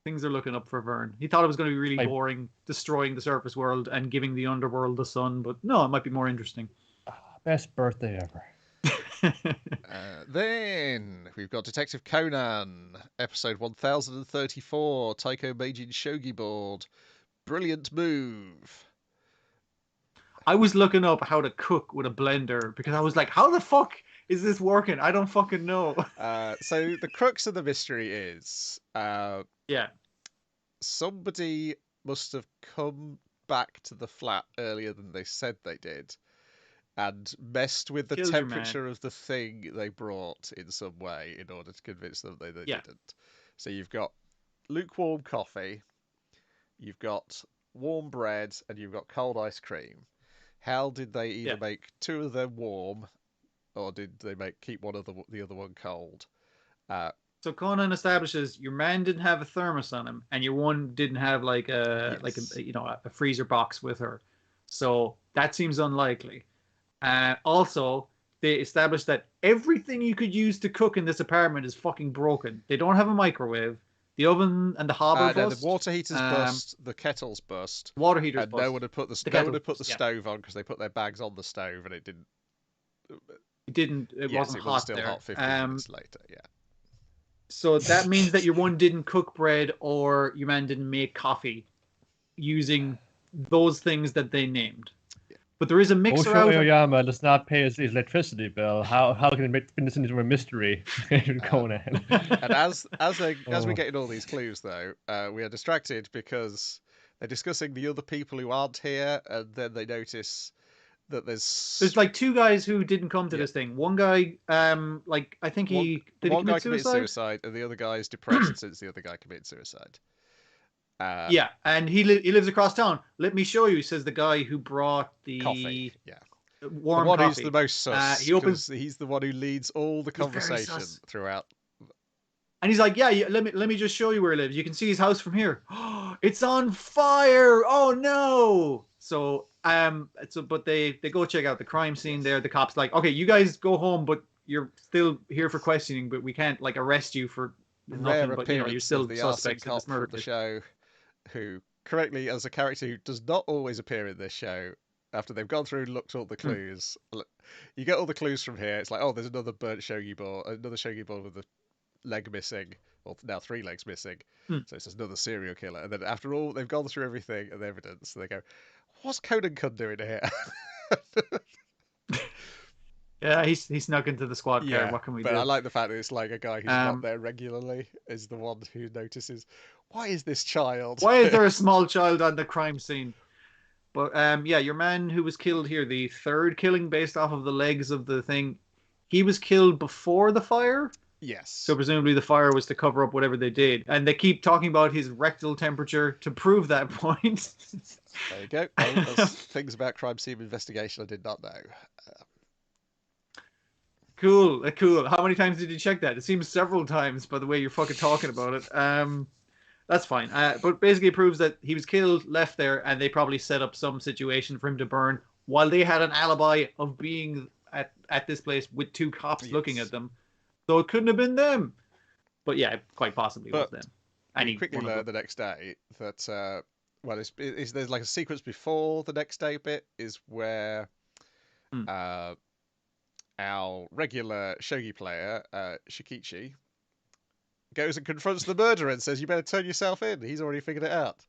Things are looking up for Vern. He thought it was going to be really boring, destroying the surface world and giving the underworld the sun, but no, it might be more interesting. Best birthday ever. Then we've got Detective Conan, episode 1034, Taiko Meijin Shogi board. Brilliant move. I was looking up how to cook with a blender because I was like, how the fuck is this working? I don't fucking know. So the crux of the mystery is somebody must have come back to the flat earlier than they said they did and messed with the temperature of the thing they brought in some way in order to convince them they didn't. So you've got lukewarm coffee, you've got warm bread, and you've got cold ice cream. How did they either make 2 of them warm, or did they keep one of the other one cold? So Conan establishes your man didn't have a thermos on him, and your one didn't have like a freezer box with her. So that seems unlikely. Also, they established that everything you could use to cook in this apartment is fucking broken. They don't have a microwave. The oven and the hob are bust. The water heaters bust. The kettles bust. Water heaters bust. No one had put the stove on because they put their bags on the stove and it didn't. It wasn't hot still there. Hot 15 minutes later. Yeah. So that means that your one didn't cook bread or your man didn't make coffee using those things that they named. But there is a mixer out. Oyama does not pay his electricity bill. How can it make this into a mystery? Conan. And as we get in all these clues, though, we are distracted because they're discussing the other people who aren't here, and then they notice that there's like 2 guys who didn't come to this thing. One guy, I think he committed suicide, and the other guy is depressed since the other guy committed suicide. And he lives across town. Let me show you, says the guy who brought the coffee. Warm the one coffee. Who's the most sus. He's the one who leads all the conversation throughout. And he's like, let me just show you where he lives. You can see his house from here. It's on fire! Oh no! So but they go check out the crime scene there. The cops like, okay, you guys go home, but you're still here for questioning, but we can't like arrest you for nothing. But you're still suspects in this murder. The show, who correctly as a character who does not always appear in this show, after they've gone through and looked at all the clues, you get all the clues from here. It's like, oh, there's another burnt shogi board, another shogi board with a leg missing. well, now 3 legs missing. Hmm. So it's just another serial killer. And then after all, they've gone through everything and the evidence, they go, what's Conan doing here? Yeah, he snuck into the squad car. Yeah, What can we but do? I like the fact that it's like a guy who's not there regularly is the one who notices, why is this child? Why is there a small child on the crime scene? But yeah, your man who was killed here, the 3rd killing based off of the legs of the thing, he was killed before the fire? Yes. So presumably the fire was to cover up whatever they did. And they keep talking about his rectal temperature to prove that point. There you go. Well, things about crime scene investigation I did not know. Cool. How many times did you check that? It seems several times by the way you're fucking talking about it. That's fine. But basically it proves that he was killed, left there, and they probably set up some situation for him to burn while they had an alibi of being at this place with 2 cops looking at them. So it couldn't have been them. But yeah, it quite possibly was them. And you quickly learn the next day that, well, there's like a sequence before the next day bit is where our regular Shogi player, Shikichi, goes and confronts the murderer and says, you better turn yourself in. He's already figured it out.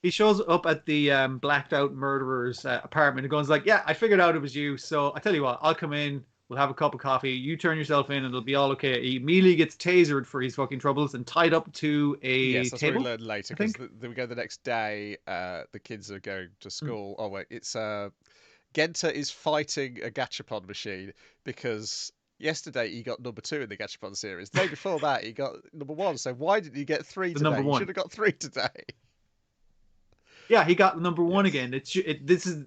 He shows up at the blacked out murderer's apartment and goes like, yeah, I figured out it was you. So I tell you what, I'll come in. We'll have a cup of coffee. You turn yourself in and it'll be all okay. He immediately gets tasered for his fucking troubles and tied up to a yes, that's table. What we learn later. Because we go the next day, the kids are going to school. Oh, wait, it's... Genta is fighting a gachapon machine because yesterday he got number 2 in the gachapon series. The day before that he got number 1. So why didn't he get 3 today? He should have got 3 today. Yeah, he got number 1 again. That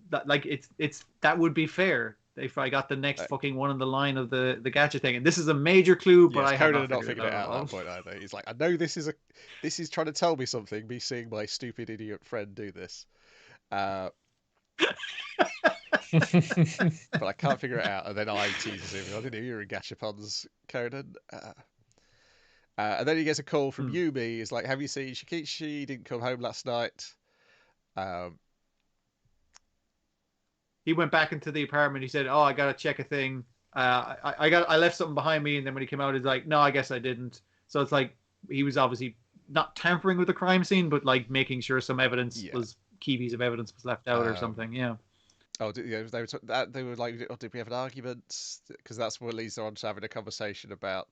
would be fair if I got the next fucking one on the line of the gacha thing. And this is a major clue, but I have not figured it out at that point either. He's like, I know this is trying to tell me something. Me seeing my stupid idiot friend do this. But I can't figure it out, and then I tease him. I didn't know you were in gachapons, Conan. And then he gets a call from Yumi. He's like, have you seen Shikichi? He didn't come home last night. He went back into the apartment. He said, oh, I gotta check a thing. I left something behind me, and then when he came out, he's like, no, I guess I didn't. So it's like he was obviously not tampering with the crime scene, but like making sure some evidence key piece of evidence was left out or something. Yeah. Oh, they were like, oh, did we have an argument? Because that's what leads on to having a conversation about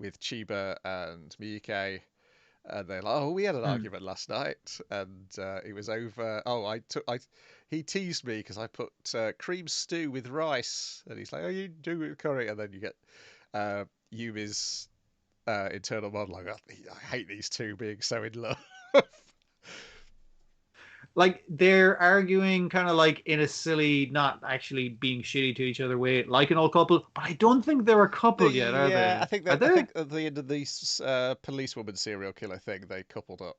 with Chiba and Miyuki. And they're like, oh, we had an argument last night, and it was over. Oh, he teased me because I put cream stew with rice, and he's like, oh, you do it with curry, and then you get Yumi's internal monologue. I hate these two being so in love. Like they're arguing kind of like in a silly, not actually being shitty to each other way, like an old couple. But I don't think they're a couple yet, are they? Yeah, I think at the end of the policewoman serial killer thing, they coupled up.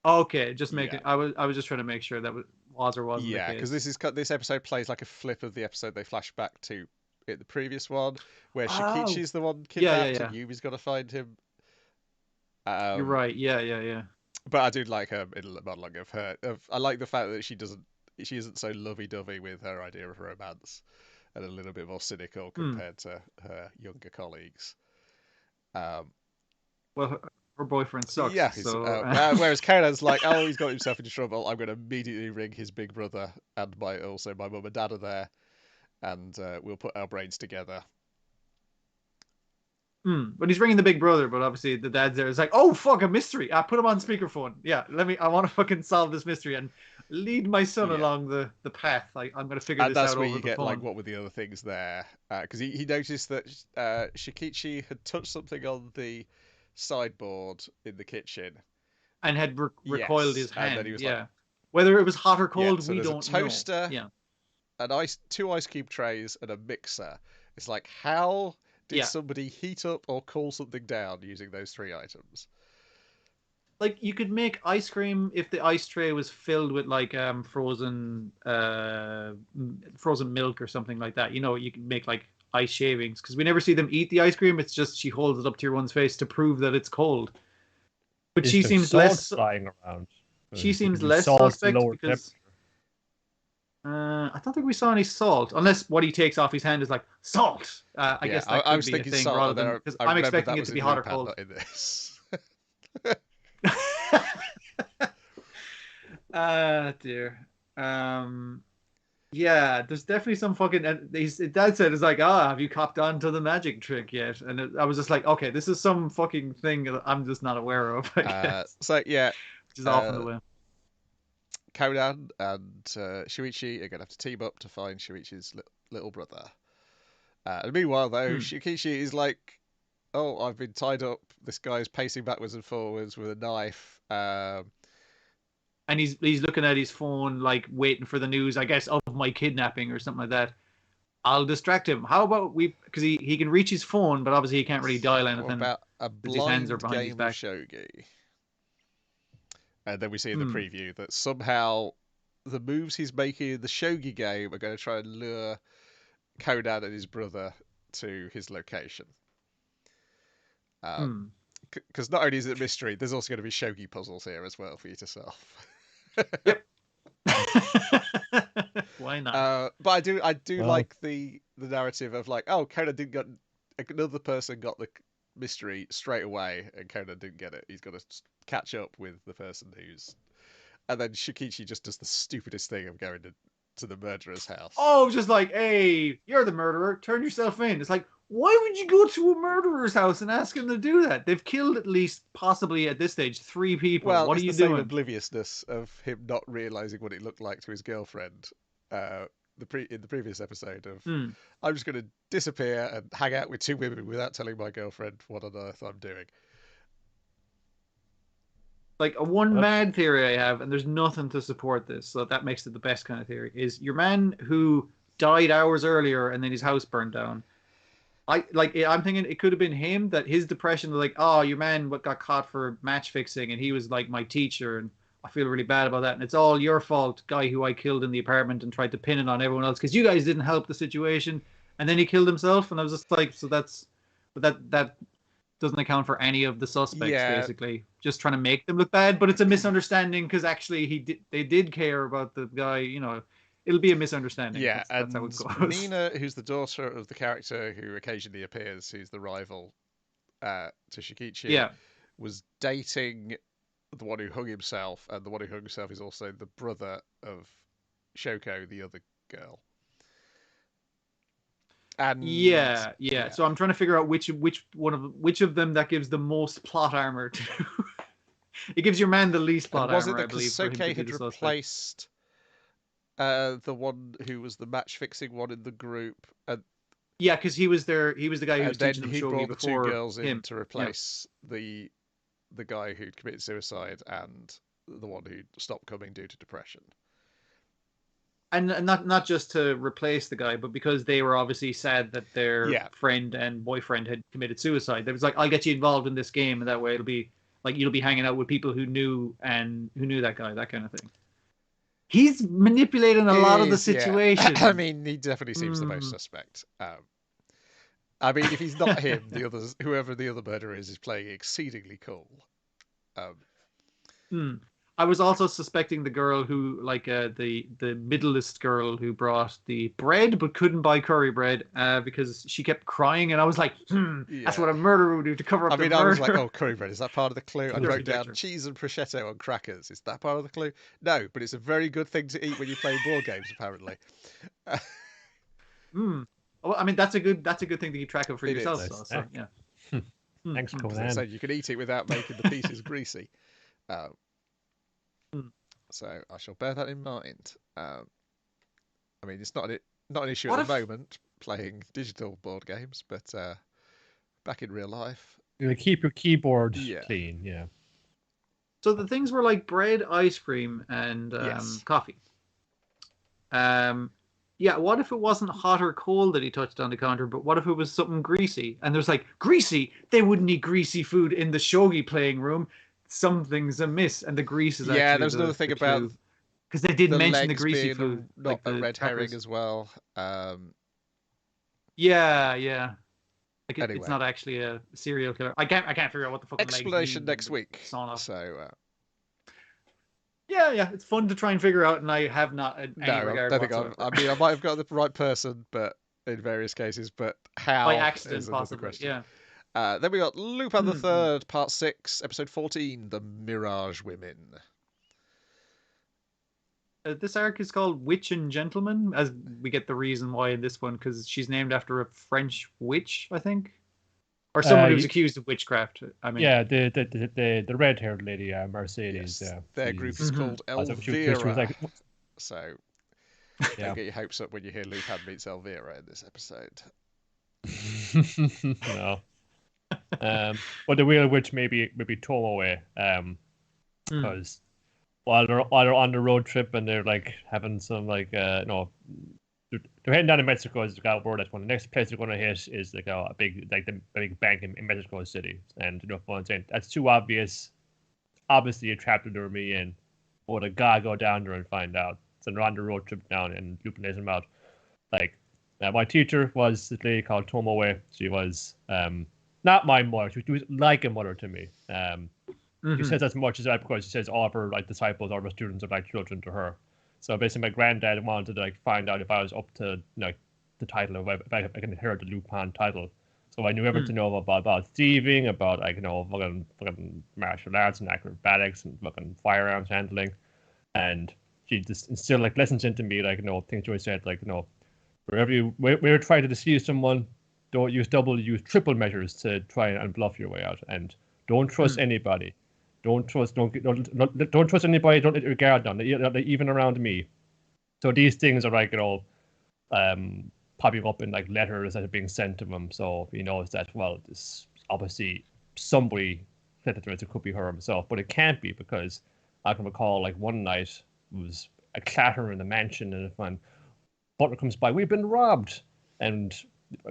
Okay, just making. I was just trying to make sure that was or wasn't. Yeah, because this episode plays like a flip of the episode they flash back to in the previous one, where Shikichi's the one kidnapped and Yumi's got to find him. You're right. Yeah. But I do like her middle monologue of her. I like the fact that she isn't so lovey-dovey with her idea of romance, and a little bit more cynical compared to her younger colleagues. Well, her boyfriend sucks. Yeah. So... whereas Conan's like, oh, he's got himself into trouble. I'm going to immediately ring his big brother, and my mum and dad are there, and we'll put our brains together. But he's ringing the big brother, but obviously the dad's there. It's like, oh fuck, a mystery. Put him on speakerphone. Yeah, I want to fucking solve this mystery and lead my son along the path. Like I'm gonna figure this out. And that's where you get like, what were the other things there? Because he noticed that Shikichi had touched something on the sideboard in the kitchen and had recoiled his hand. And then he was like, whether it was hot or cold, so we don't know. A toaster, two ice cube trays, and a mixer. It's like, how did somebody heat up or cool something down using those 3 items? Like, you could make ice cream if the ice tray was filled with like frozen milk or something like that. You know, you can make like ice shavings, because we never see them eat the ice cream. It's just she holds it up to your one's face to prove that it's cold. But she seems less flying around. She seems less suspect because I don't think we saw any salt, unless what he takes off his hand is like salt. I guess that I could was be a thinking thing salt, rather than because I'm expecting it to be hot or cold. Not in this. Dear. Yeah, there's definitely some fucking. And Dad said it's like, have you copped on to the magic trick yet? And I was just like, okay, this is some fucking thing that I'm just not aware of. I guess. So yeah, which is off in the way. Conan and Shuichi are going to have to team up to find Shuichi's little brother. And meanwhile, though, Shikishi is like, oh, I've been tied up. This guy's pacing backwards and forwards with a knife. And he's looking at his phone, like waiting for the news, I guess, of my kidnapping or something like that. I'll distract him. How about because he can reach his phone, but obviously he can't really dial anything. About a blind his hands are behind his game back. of Shogi. And then we see in the preview that somehow the moves he's making in the Shogi game are going to try and lure Conan and his brother to his location. Because not only is it a mystery, there's also going to be Shogi puzzles here as well for you to solve. Yep. Why not? But I do like the narrative of like, oh, Conan didn't get, another person got the mystery straight away, and Conan didn't get it. He's got to catch up with the person who's, and then Shikichi just does the stupidest thing of going to the murderer's house. Oh, just like, hey, you're the murderer. Turn yourself in. It's like, why would you go to a murderer's house and ask him to do that? They've killed at least, possibly at this stage, 3 people. Well, what are you doing? Same obliviousness of him not realizing what it looked like to his girlfriend. In the previous episode of, I'm just going to disappear and hang out with 2 women without telling my girlfriend what on earth I'm doing. Like one mad theory I have, and there's nothing to support this, so that makes it the best kind of theory, is your man who died hours earlier and then his house burned down. I'm thinking it could have been him, that his depression was like, oh, your man got caught for match fixing and he was like my teacher and I feel really bad about that and it's all your fault, guy who I killed in the apartment, and tried to pin it on everyone else because you guys didn't help the situation. And then he killed himself, and I was just like, so that doesn't account for any of the suspects, basically. Just trying to make them look bad, but it's a misunderstanding because actually they did care about the guy, you know. It'll be a misunderstanding. Yeah, that's how it goes. Nina, who's the daughter of the character who occasionally appears, who's the rival to Shikichi, was dating the one who hung himself, and the one who hung himself is also the brother of Shoko, the other girl. And yeah. So I'm trying to figure out which of them that gives the most plot armor to. It gives your man the least plot armor, I believe. Kosuke had replaced the one who was the match fixing one in the group. Yeah, because he was the guy who was teaching them Shogi before the 2 girls in to replace the guy who'd committed suicide and the one who stopped coming due to depression. And not just to replace the guy, but because they were obviously sad that their friend and boyfriend had committed suicide. They was like, I'll get you involved in this game, and that way it'll be like you'll be hanging out with people who knew that guy, that kind of thing. He's manipulating a lot of the situation. Yeah. I mean, he definitely seems the most suspect. I mean, if he's not him, whoever the other murderer is playing exceedingly cool. I was also suspecting the girl who, like, the middleist girl who brought the bread but couldn't buy curry bread because she kept crying, and I was like, that's what a murderer would do to cover up the murder. I was like, oh, curry bread, is that part of the clue? I wrote down cheese and prosciutto on crackers. Is that part of the clue? No, but it's a very good thing to eat when you're playing board games, apparently. Well, I mean, that's a good thing to keep track of for yourself. So, yeah. Thanks, Conan. So you can eat it without making the pieces greasy. So I shall bear that in mind. I mean, it's not an issue at the moment playing digital board games, but back in real life, you keep your keyboard clean. Yeah. So the things were like bread, ice cream, and coffee. What if it wasn't hot or cold that he touched on the counter, but what if it was something greasy? And there's like, greasy? They wouldn't eat greasy food in the Shogi playing room. Something's amiss, and the grease is actually there's another thing about because they did mention the greasy food, not a red herring as well. Yeah. Like it's not actually a serial killer. I can't figure out what the fucking explanation next week. So Yeah, it's fun to try and figure out, and I have not in any regard I think whatsoever. I mean, I might have got the right person, but in various cases, but how by accident, is another possibly. question. Yeah. Then we got Lupin the Third, Part 6, Episode 14, The Mirage Women. This arc is called Witch and Gentleman, as we get the reason why in this one, because she's named after a French witch, I think, or someone who's accused of witchcraft. I mean, yeah, the red-haired lady, Mercedes. Yes. Yeah, their group is called Elvira. She was like, so yeah. don't get your hopes up when you hear Lupin meets Elvira in this episode. No. But the real witch maybe Tomoe, because while they're on the road trip and they're like having some like they're heading down to Mexico. Is got word that one. The next place they're going to hit is like a big the big bank in Mexico City, and I'm saying that's too obvious. Obviously, a trap to lure me in, but I gotta go down there and find out. So they're on the road trip down, and Lupin lays them out. Like, my teacher was this lady called Tomoe. She was not my mother. She was like a mother to me. She says as much as that because she says all of her like disciples, all of her students are like children to her. So basically, my granddad wanted to like find out if I was up to the title of if I can inherit the Lupin title. So I knew everything to know about thieving, about like fucking martial arts and acrobatics and fucking firearms handling, and she just instilled like lessons into me, like things she always said, like wherever you're trying to deceive someone, don't use double, use triple measures to try and bluff your way out, and don't trust anybody. Don't trust anybody. Don't let your guard down, even around me. So these things are like popping up in like letters that are being sent to him. So he knows that this obviously somebody said it to him. It could be her himself, but it can't be because I can recall like one night it was a clatter in the mansion, and when Butler comes by, we've been robbed, and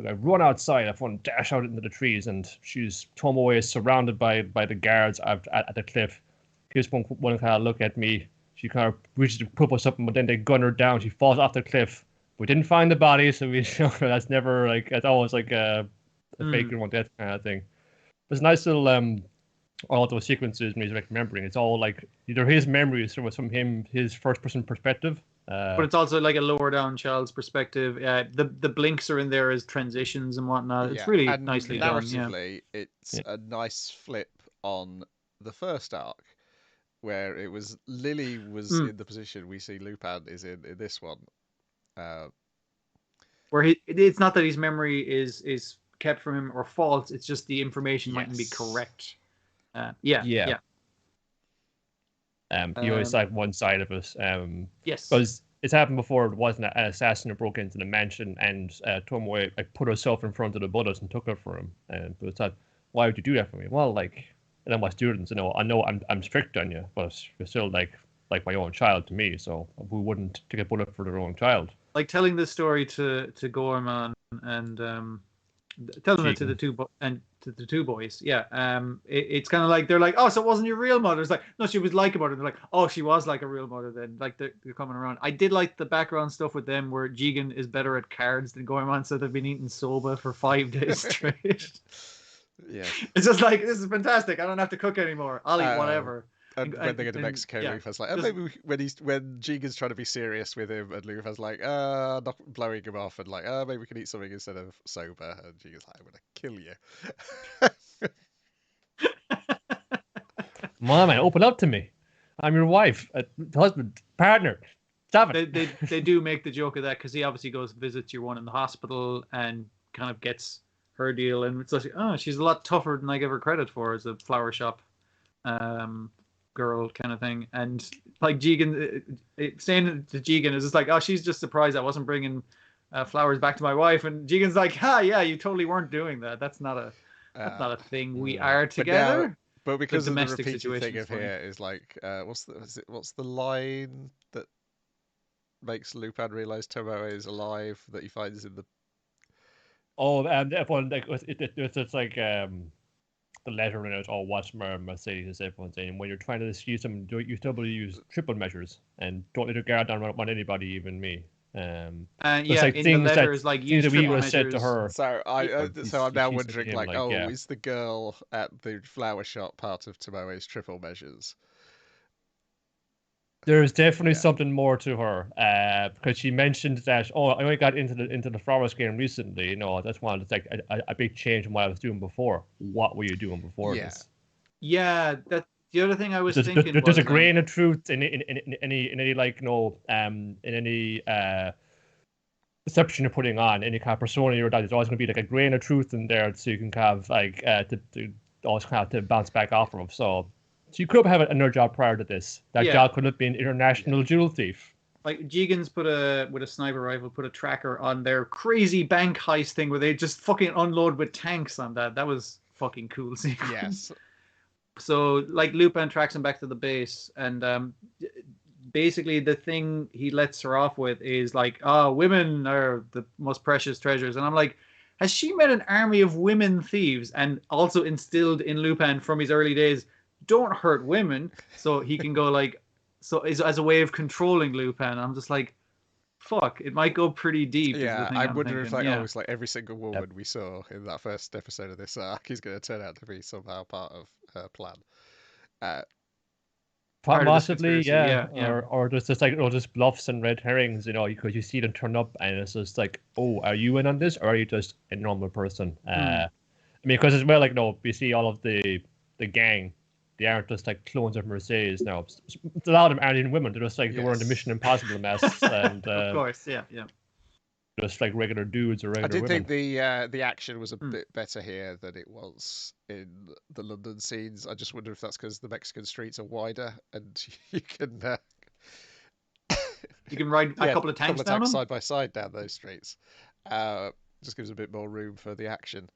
I run outside. I want to dash out into the trees, and Tomoe is surrounded by the guards at the cliff. Here's one kind of look at me. She kind of reaches to pull us up, but then they gun her down. She falls off the cliff. We didn't find the body, so that's never like it's always like a faker one death kind of thing. There's nice little all those sequences when he's like remembering. It's all like either his memories from him, his first person perspective. But it's also like a lower down child's perspective. The blinks are in there as transitions and whatnot. It's really and nicely done. Narratively, it's a nice flip on the first arc, where it was Lily was in the position we see Lupin is in this one. Where it's not that his memory is kept from him or false. It's just the information mightn't be correct. He always like one side of it. Yes. Because it's happened before. It wasn't an assassin who broke into the mansion, and Tomoe like put herself in front of the bullets and took it for him. And it was like, why would you do that for me? Well, like, and then my students, I know I'm strict on you, but you're still like my own child to me. So who wouldn't take a bullet for their own child? Like telling this story to Gorman and telling it to the two boys. Yeah. It's kind of like they're like, oh, so it wasn't your real mother. It's like, no, she was like a mother. They're like, oh, she was like a real mother then. Like they're coming around. I did like the background stuff with them where Jigen is better at cards than Gorman, so they've been eating soba for 5 days straight. Yeah. It's just like, this is fantastic. I don't have to cook anymore. I'll eat whatever. And when they go to Mexico, Lufa's like, maybe when Jigen's trying to be serious with him, and Lufa's like, not blowing him off, and like, maybe we can eat something instead of soba, and Jigen's like, I'm gonna kill you. Mom, man, open up to me. I'm your wife, husband, partner. Stop it. They do make the joke of that because he obviously goes visits your one in the hospital and kind of gets her deal, and it's like, oh, she's a lot tougher than I give her credit for as a flower shop girl kind of thing. And like Jigen saying to Jigen is just like, oh, she's just surprised I wasn't bringing flowers back to my wife, and Jigen's like, yeah, you totally weren't doing that. That's not a thing. We are together. But because the of the repeated thing of here is like, what's the line that makes Lupin realize Tomoe is alive that he finds in the everyone like it's like the letter in it, what's Mercedes, everyone saying when you're trying to use them, you still use triple measures and don't let your guard down on anybody, even me. In the letter is like use triple measures. Said to her. So I'm now wondering, like, is the girl at the flower shop part of Tomoe's triple measures? There's definitely something more to her, because she mentioned that, I only got into the forest game recently. That's one. It's like a big change in what I was doing before. What were you doing before this? Yeah, that the other thing I was thinking. There's a grain of truth in any like in any perception you're putting on any kind of persona you're that. There's always going to be like a grain of truth in there, so you can have like to always have to bounce back off of. So you could have another job prior to this. That job could have been international jewel thief. Like Jigen's with a sniper rifle, put a tracker on their crazy bank heist thing where they just fucking unload with tanks on that. That was fucking cool sequence. Yes. So like Lupin tracks him back to the base, and basically the thing he lets her off with is like, women are the most precious treasures. And I'm like, has she met an army of women thieves and also instilled in Lupin from his early days, don't hurt women, so he can go like, so as a way of controlling Lupin. I'm just like, fuck, it might go pretty deep. Yeah, I wonder if it's like every single woman we saw in that first episode of this arc is going to turn out to be somehow part of her plan. Possibly, yeah. Or there's just like just bluffs and red herrings, because you see them turn up and it's just like, are you in on this or are you just a normal person? I mean, because as well, like, we see all of the gang. They aren't just like clones of Mercedes now. A lot of them aren't even women. They're just like they were in the Mission Impossible mess. And of course, yeah. Just like regular dudes or regular women. I did think the action was a bit better here than it was in the London scenes. I just wonder if that's because the Mexican streets are wider and you can ride a couple of tanks down them? Side by side down those streets. Just gives a bit more room for the action.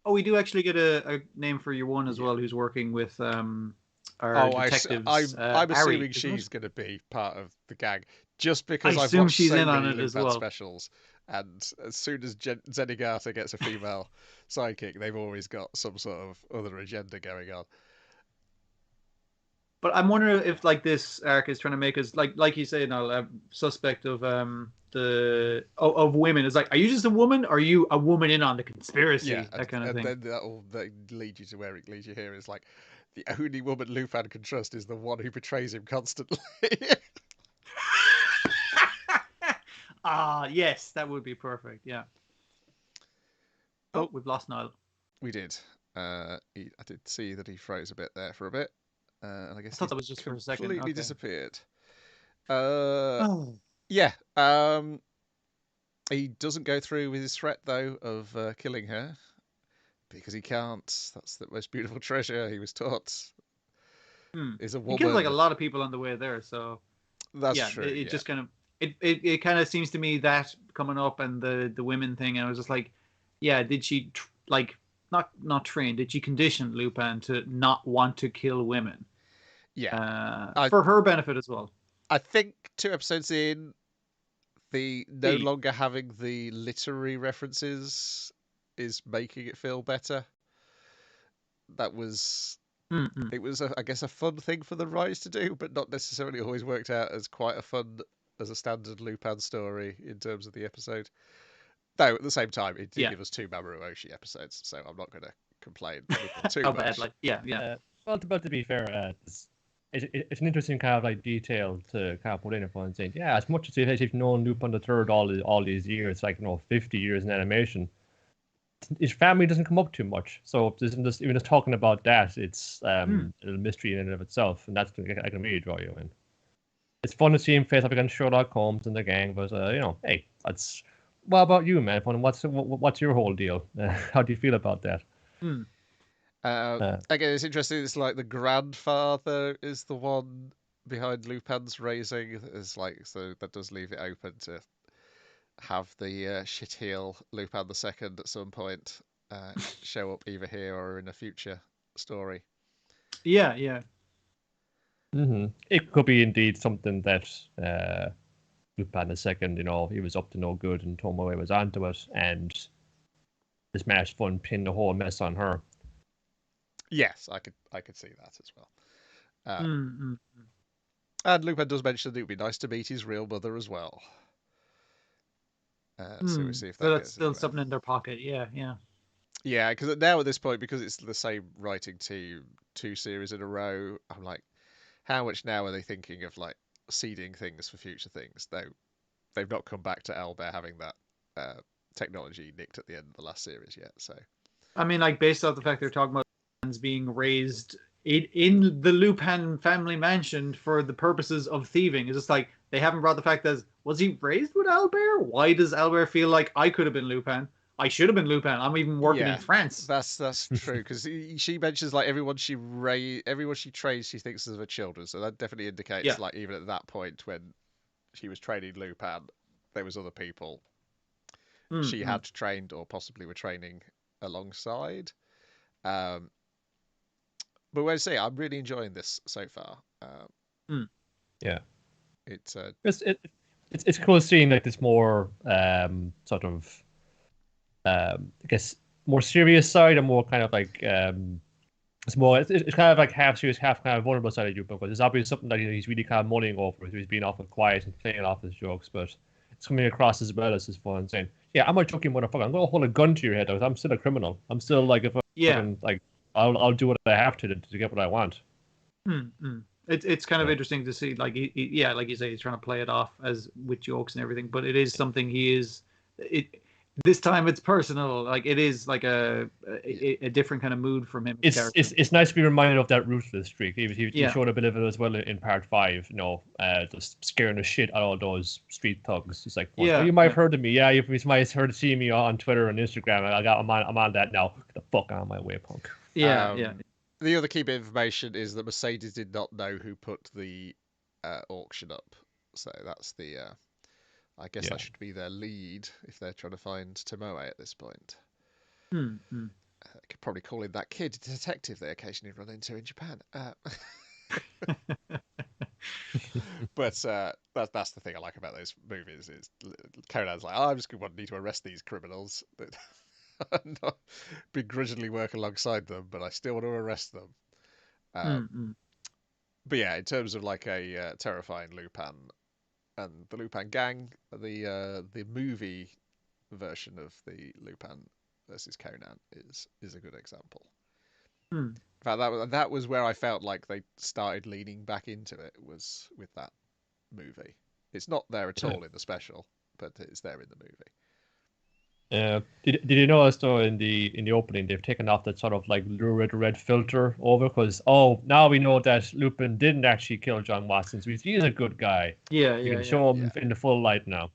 We do actually get a name for your one as well, who's working with our detectives. I'm assuming she's going to be part of the gang, just because I've watched she's so in many on it as well. specials, and as soon as Zenigata gets a female sidekick, they've always got some sort of other agenda going on. But I'm wondering if like this arc is trying to make us like you say now, a suspect of of women. It's like, are you just a woman? Or are you a woman in on the conspiracy? Yeah, that kind of thing. And then that'll lead you to where it leads you here. Is like the only woman Lupin can trust is the one who betrays him constantly. Yes, that would be perfect. Yeah. Oh, we've lost Niall. We did. I did see that he froze a bit there for a bit. And I guess I thought that was just for a second. Completely disappeared. Yeah. He doesn't go through with his threat though of killing her because he can't. That's the most beautiful treasure he was taught. Is a woman. He kills like a lot of people on the way there, so that's true. It just kind of it kind of seems to me that coming up and the women thing, and I was just like, did she not train? Did she condition Lupin to not want to kill women? Yeah, for her benefit as well. I think 2 episodes in, no longer having the literary references is making it feel better. That was it was I guess a fun thing for the writers to do, but not necessarily always worked out as quite as a standard Lupin story in terms of the episode. Though at the same time, it did give us 2 Mamoru Oshii episodes, so I'm not going to complain too much. Badly. Well, to be fair, it's an interesting kind of like detail to kind of put in upon saying, as much as you've known Lupin the Third all these years, like 50 years in animation, his family doesn't come up too much. So even just talking about that, it's a little mystery in and of itself, and that's I can really draw you in. It's fun to see him face up against Sherlock Holmes and the gang, but hey, that's. What about you, man? What's your whole deal? How do you feel about that? Again, it's interesting. It's like the grandfather is the one behind Lupin's raising. It's like, so that does leave it open to have the shit heel Lupin II at some point show up either here or in a future story. Yeah. Mm-hmm. It could be indeed something that Lupin II, he was up to no good and Turmoil was onto it, and this managed to pin the whole mess on her. Yes, I could see that as well. And Lupin does mention that it would be nice to meet his real mother as well. So we'll see if that's still something in their pocket. Yeah. Yeah, because now at this point, because it's the same writing team 2 series in a row, I'm like, how much now are they thinking of like seeding things for future things? Though they've not come back to Owlbear having that technology nicked at the end of the last series yet. So, I mean, like based off the fact they're talking about Lupins being raised in the Lupin family mansion for the purposes of thieving, it's just like they haven't brought the fact that was he raised with Owlbear? Why does Owlbear feel like I could have been Lupin? I should have been Lupin. I'm even working in France. That's true because she mentions like everyone she trains she thinks of her children, so that definitely indicates like even at that point when she was training Lupin, there was other people she had trained or possibly were training alongside. But we'll see. I'm really enjoying this so far. Yeah, it's cool seeing like this more sort of I guess more serious side and more kind of like it's kind of like half serious, half kind of vulnerable side of Lupin, because it's obviously something that he's really kind of mulling over. He's being awful quiet and playing off his jokes, but it's coming across as well as his fun, saying, "Yeah, I'm a joking motherfucker. I'm gonna hold a gun to your head. I'm still a criminal. I'm still like if like I'll do what I have to get what I want." It's kind of interesting to see, like like you say, he's trying to play it off as with jokes and everything, but it is something he is. This time it's personal. Like it is like a different kind of mood from him. It's nice to be reminded of that ruthless streak. He showed a bit of it as well in part 5. You know, just scaring the shit out of all those street thugs. It's like, you might have heard of me. Yeah, you might have heard see me on Twitter and Instagram. I'm on that now. Get the fuck out of my way, punk. Yeah. The other key bit of information is that Mercedes did not know who put the auction up, so that's the. I guess that should be their lead if they're trying to find Tomoe at this point. Could probably call in that kid detective they occasionally run into in Japan. But that's the thing I like about those movies is Conan's like, I'm just going to need to arrest these criminals. Not begrudgingly work alongside them, but I still want to arrest them. But yeah, in terms of like a terrifying Lupin and the Lupin gang, the movie version of the Lupin versus Conan is a good example. In fact, that was where I felt like they started leaning back into it, was with that movie. It's not there at all in the special, but it's there in the movie. Did you notice though in the opening they've taken off that sort of like lurid red filter over, because now we know that Lupin didn't actually kill John Watson, so he's a good guy. You can show him in the full light now.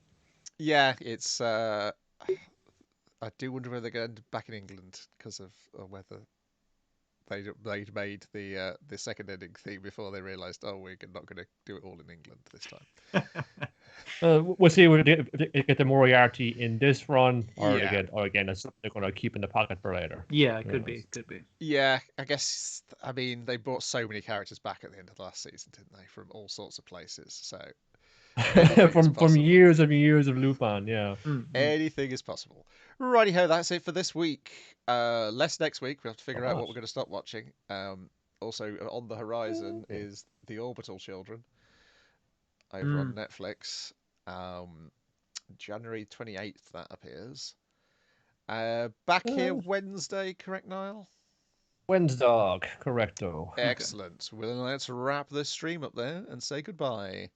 Yeah, it's I do wonder whether they're going to end back in England because of whether they'd made the second ending theme before they realised, we're not going to do it all in England this time. We'll see if they get the Moriarty in this run, or again, they're going to keep in the pocket for later. Yeah, it could be. Yeah, I guess. I mean, they brought so many characters back at the end of the last season, didn't they? From all sorts of places. So from years and years of Lupin, yeah. Anything is possible. Righty-ho, that's it for this week. Less next week. We have to figure out what we're going to stop watching. Also on the horizon is The Orbital Children over on Netflix. January 28th that appears. Back here Wednesday, correct, Niall? Wednesday, correcto. Excellent. Well, let's wrap this stream up there and say goodbye.